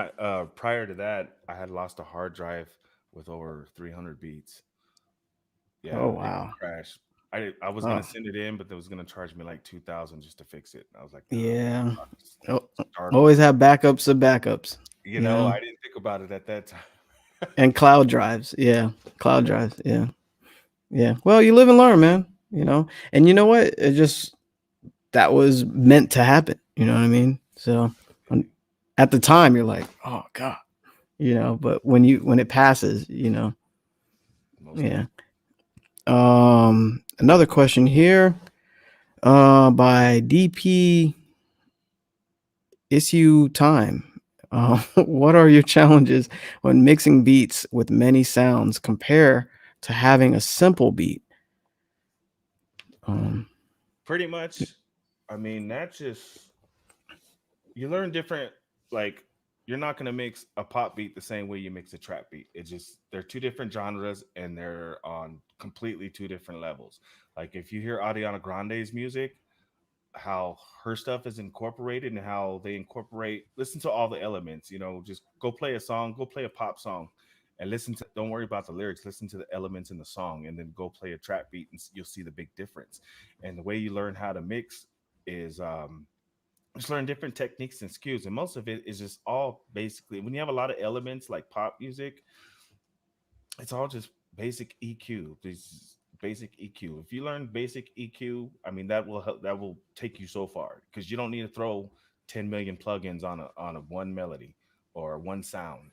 prior to that, I had lost a hard drive with over 300 beats. Oh Yeah, it wow. crashed. I was gonna Oh send it in, but they was gonna charge me like 2,000 just to fix it. I was like, nah, yeah. I'll just Oh, start always over. have backups of backups. I didn't think about it at that time. And cloud drives. Yeah. Cloud drives. Yeah. Yeah. Well, you live and learn, man. And you know what? It just that was meant to happen. You know what I mean? So at the time you're like, oh God. But when it passes. Most Yeah. definitely. Another question here. By DP issue time. What are your challenges when mixing beats with many sounds compare to having a simple beat? Um, Pretty much. I mean, that's just you learn different. Like you're not gonna mix a pop beat the same way you mix a trap beat. It's just they're two different genres and they're on completely two different levels. Like if you hear Ariana Grande's music, how her stuff is incorporated and how they incorporate, listen to all the elements, just go play a song, go play a pop song and listen to, don't worry about the lyrics, listen to the elements in the song, and then go play a trap beat and you'll see the big difference. And the way you learn how to mix is just learn different techniques and skills, and most of it is just all basically when you have a lot of elements like pop music, it's all just basic EQ. This basic EQ. If you learn basic EQ, I mean that will help. That will take you so far because you don't need to throw 10 million plugins on a one melody or one sound.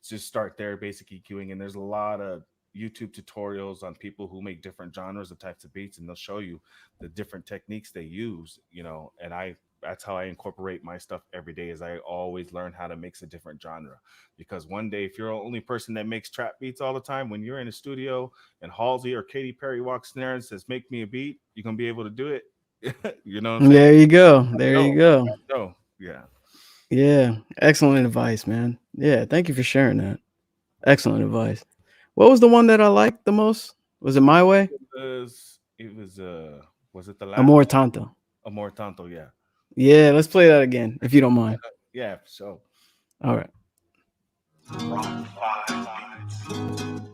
Just start there, basic EQing, and there's a lot of YouTube tutorials on people who make different genres of types of beats, and they'll show you the different techniques they use. And that's how I incorporate my stuff every day. Is I always learn how to mix a different genre, because one day if you're the only person that makes trap beats all the time, when you're in a studio and Halsey or Katy Perry walks in there and says make me a beat, you're gonna be able to do it. You know what I'm saying? there you go. There No, you go. no, yeah. Yeah. Excellent advice, man. Yeah. Thank you for sharing that. Excellent advice. What was the one that I liked the most? Was it My Way? Was it the last Amor Tanto. Amor Tanto? Yeah. Yeah. Let's play that again, if you don't mind. Yeah, so All right. COP production.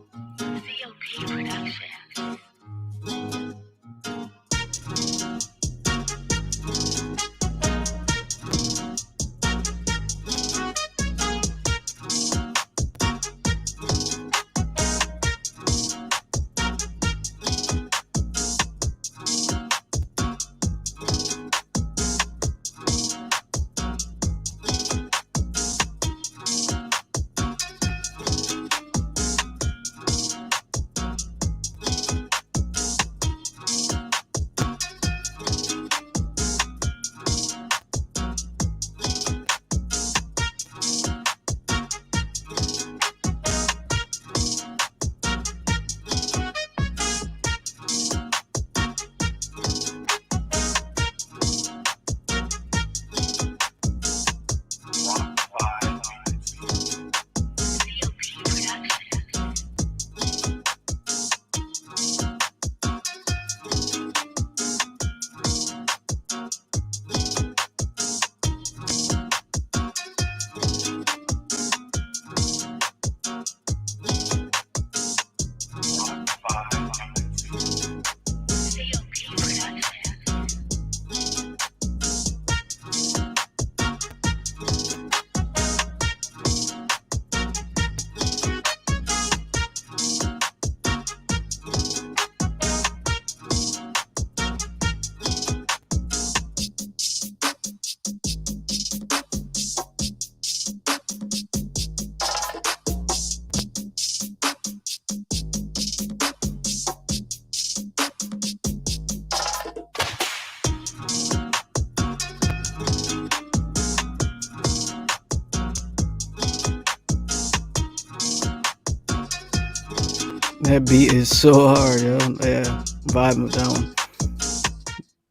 That beat is so hard, yo. Yeah, vibing with that one.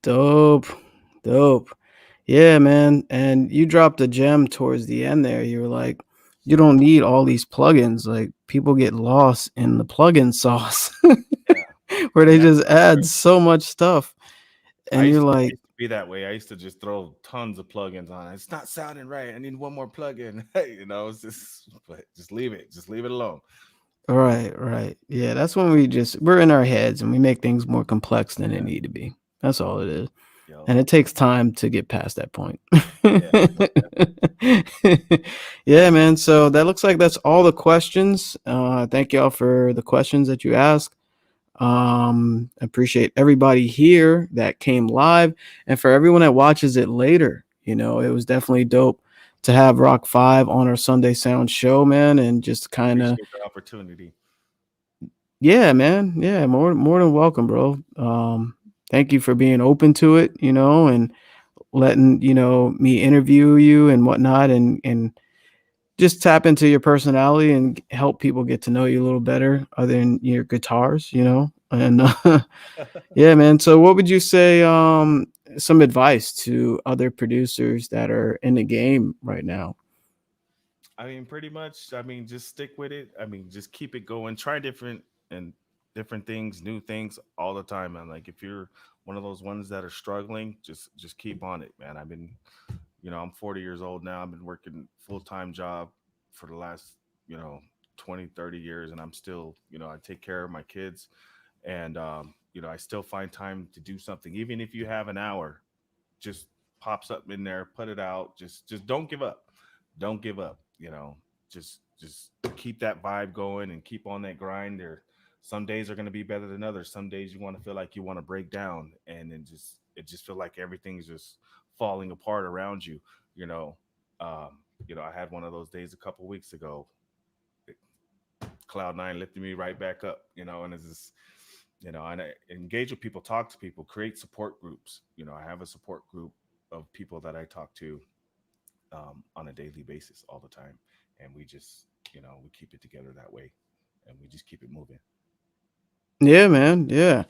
Dope, dope. Yeah, man. And you dropped a gem towards the end there. You were like, you don't need all these plugins. Like people get lost in the plugin sauce Yeah, where and they that's just add so much stuff. And you're I like, used to be that way. I used to just throw tons of plugins on. It's not sounding right. I need one more plugin. You know, it's just but just leave it. Just leave it alone. right, right. Yeah, that's when we're in our heads and we make things more complex than they Yeah. need to be. That's all it is. Yo. And it takes time to get past that point. Yeah. Yeah, man. So that looks like that's all the questions. Thank y'all for the questions that you asked. Appreciate everybody here that came live, and for everyone that watches it later. It was definitely dope to have Rok-5 on our Sunday Sound show, man, and just kind of, Appreciate the opportunity. yeah, man, yeah, more than welcome, bro. Thank you for being open to it, and letting me interview you and whatnot, and just tap into your personality and help people get to know you a little better other than your guitars, and yeah, man. So what would you say, some advice to other producers that are in the game right now? I mean, pretty much. I mean, just stick with it. I mean, just keep it going. Try different things, new things all the time, man. Like if you're one of those ones that are struggling, just keep on it, man. I've been, I'm 40 years old now. I've been working full-time job for the last, you know, 20, 30 years, and I'm still, I take care of my kids, and I still find time to do something, even if you have an hour. Just pop something in there, put it out. Just don't give up. Don't give up. Just keep that vibe going and keep on that grind. There, some days are going to be better than others. Some days you want to feel like you want to break down, and then just feel like everything's just falling apart around you. You know, I had one of those days a couple weeks ago. Cloud nine lifted me right back up. And it's just and I engage with people, talk to people, create support groups. I have a support group of people that I talk to on a daily basis all the time, and we just we keep it together that way, and we just keep it moving. Yeah, man. Yeah,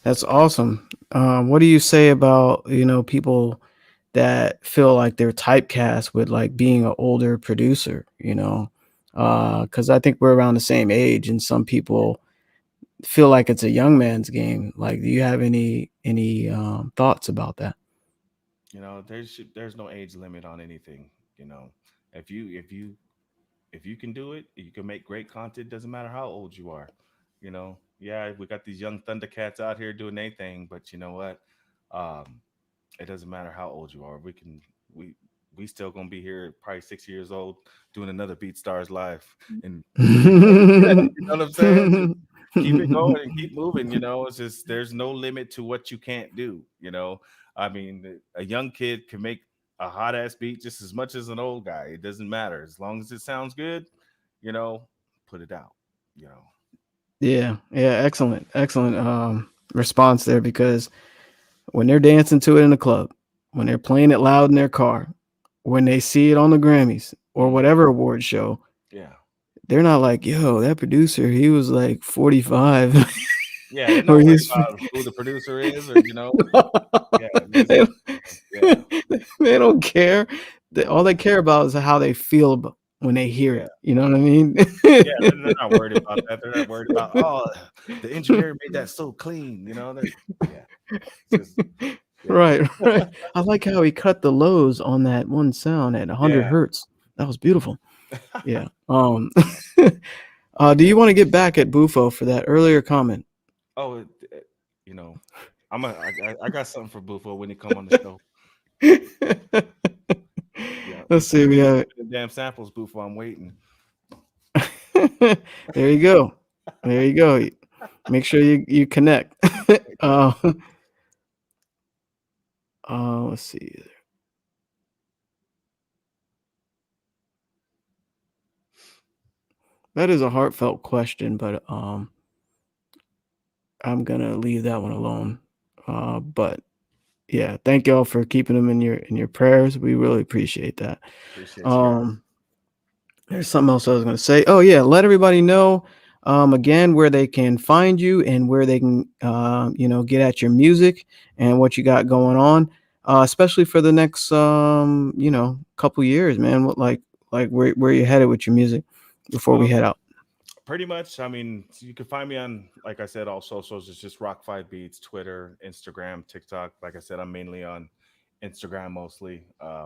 that's awesome. What do you say about people that feel like they're typecast with like being an older producer? Because I think we're around the same age, and some people feel like it's a young man's game. Like, do you have any thoughts about that? There's no age limit on anything. you know if you can do it, you can make great content. Doesn't matter how old you are. Yeah, we got these young thundercats out here doing their thing, but you know what, um it doesn't matter how old you are. We still gonna be here probably 6 years old doing another BeatStars live, and yeah, you know what I'm saying. Just keep it going and keep moving. It's just there's no limit to what you can't do. I mean, a young kid can make a hot ass beat just as much as an old guy. It doesn't matter as long as it sounds good. You know, put it out. You know, Yeah, yeah, excellent, excellent response there. Because when they're dancing to it in the club, when they're playing it loud in their car, when they see it on the Grammys or Mhm. whatever award show, Yeah, they're not like, "Yo, that producer, he was like 45," yeah. They're or not worried he's. about who the producer is, or yeah, they, yeah, they don't care. All they care about is how they feel when they hear yeah. it. You know what I mean? Yeah, they're not worried about that. They're not worried about, oh, the engineer made that so clean. That yeah, it's just yeah, Right, right. I like how he cut the lows on that one sound at 100 yeah, hertz. That was beautiful. Yeah. Do yeah. you want to get back at Bufo for that earlier comment? Oh, you know, I got something for Bufo when he come on the show. Yeah, Let's see. We send have. me the damn samples, Bufo. I'm waiting. There you go. There you go. Make sure you connect. uh, let's see. That is a heartfelt question, but I'm gonna leave that one alone. But yeah, thank y'all for keeping them in your prayers. We really appreciate that. Appreciate you guys. Um, there's something else I was gonna say. Oh yeah, let everybody know. again, where they can find you and where they can, get at your music and what you got going on, especially for the next, couple years, man. Like where you headed with your music before we Um, head out? Pretty much. I mean, you can find me on, like I said, all socials. It's just Rock 5 Beats, Twitter, Instagram, TikTok. Like I said, I'm mainly on Instagram mostly.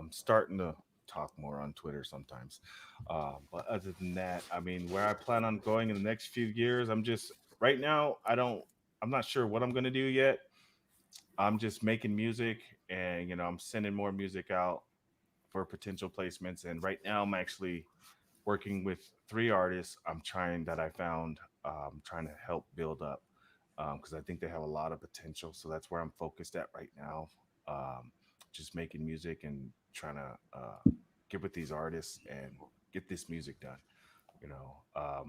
Starting to talk more on Twitter sometimes. But other than that, I mean, where I plan on going in the next few years, I'm just right now. I'm not sure what I'm gonna do yet. I'm just making music, and I'm sending more music out for potential placements. And right now, I'm actually working with 3 artists I found, trying to help build up, because I think they have a lot of potential. So that's where I'm focused at right now. Um, just making music and trying to get with these artists and get this music done. I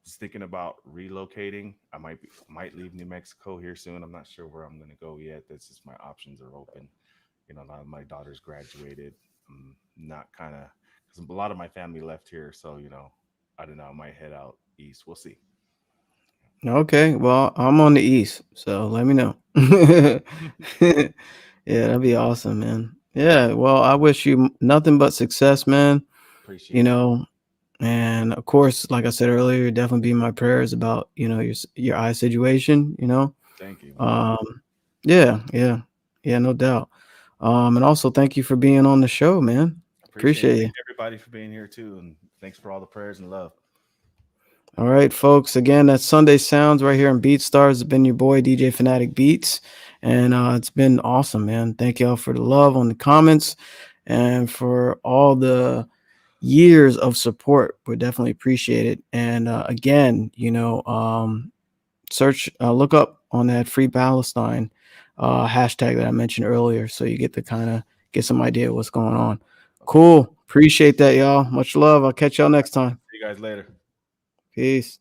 was thinking about relocating. I might leave New Mexico here soon. I'm not sure where I'm going to go yet. That's just my options are open. Now my daughter's graduated. I'm not kind of, because a lot of my family left here, so I don't know. I might head out east. We'll see. Okay, well, I'm on the east, so let me know. Yeah, that'd be awesome, man. Thank Yeah, well, I wish you nothing but success, man. You Appreciate it. know, and of course, like I said earlier, definitely be my prayers about your eye situation. Thank you, man. Um, yeah, yeah, yeah, no doubt. And also thank you for being on the show, man. Appreciate it. Appreciate you. Thank everybody for being here too, and thanks for all the prayers and love. All right, folks. Again, that's Sunday Sounds right here on BeatStars. It's been your boy DJ Phanatic Beats, and it's been awesome, man. Thank y'all for the love on the comments and for all the years of support. We definitely appreciate it. And again, look up on that Free Palestine hashtag that I mentioned earlier, so you get to kind of get some idea of what's going on. Okay. Cool. Appreciate that, y'all. Much love. I'll catch y'all next time. See you guys later. Peace.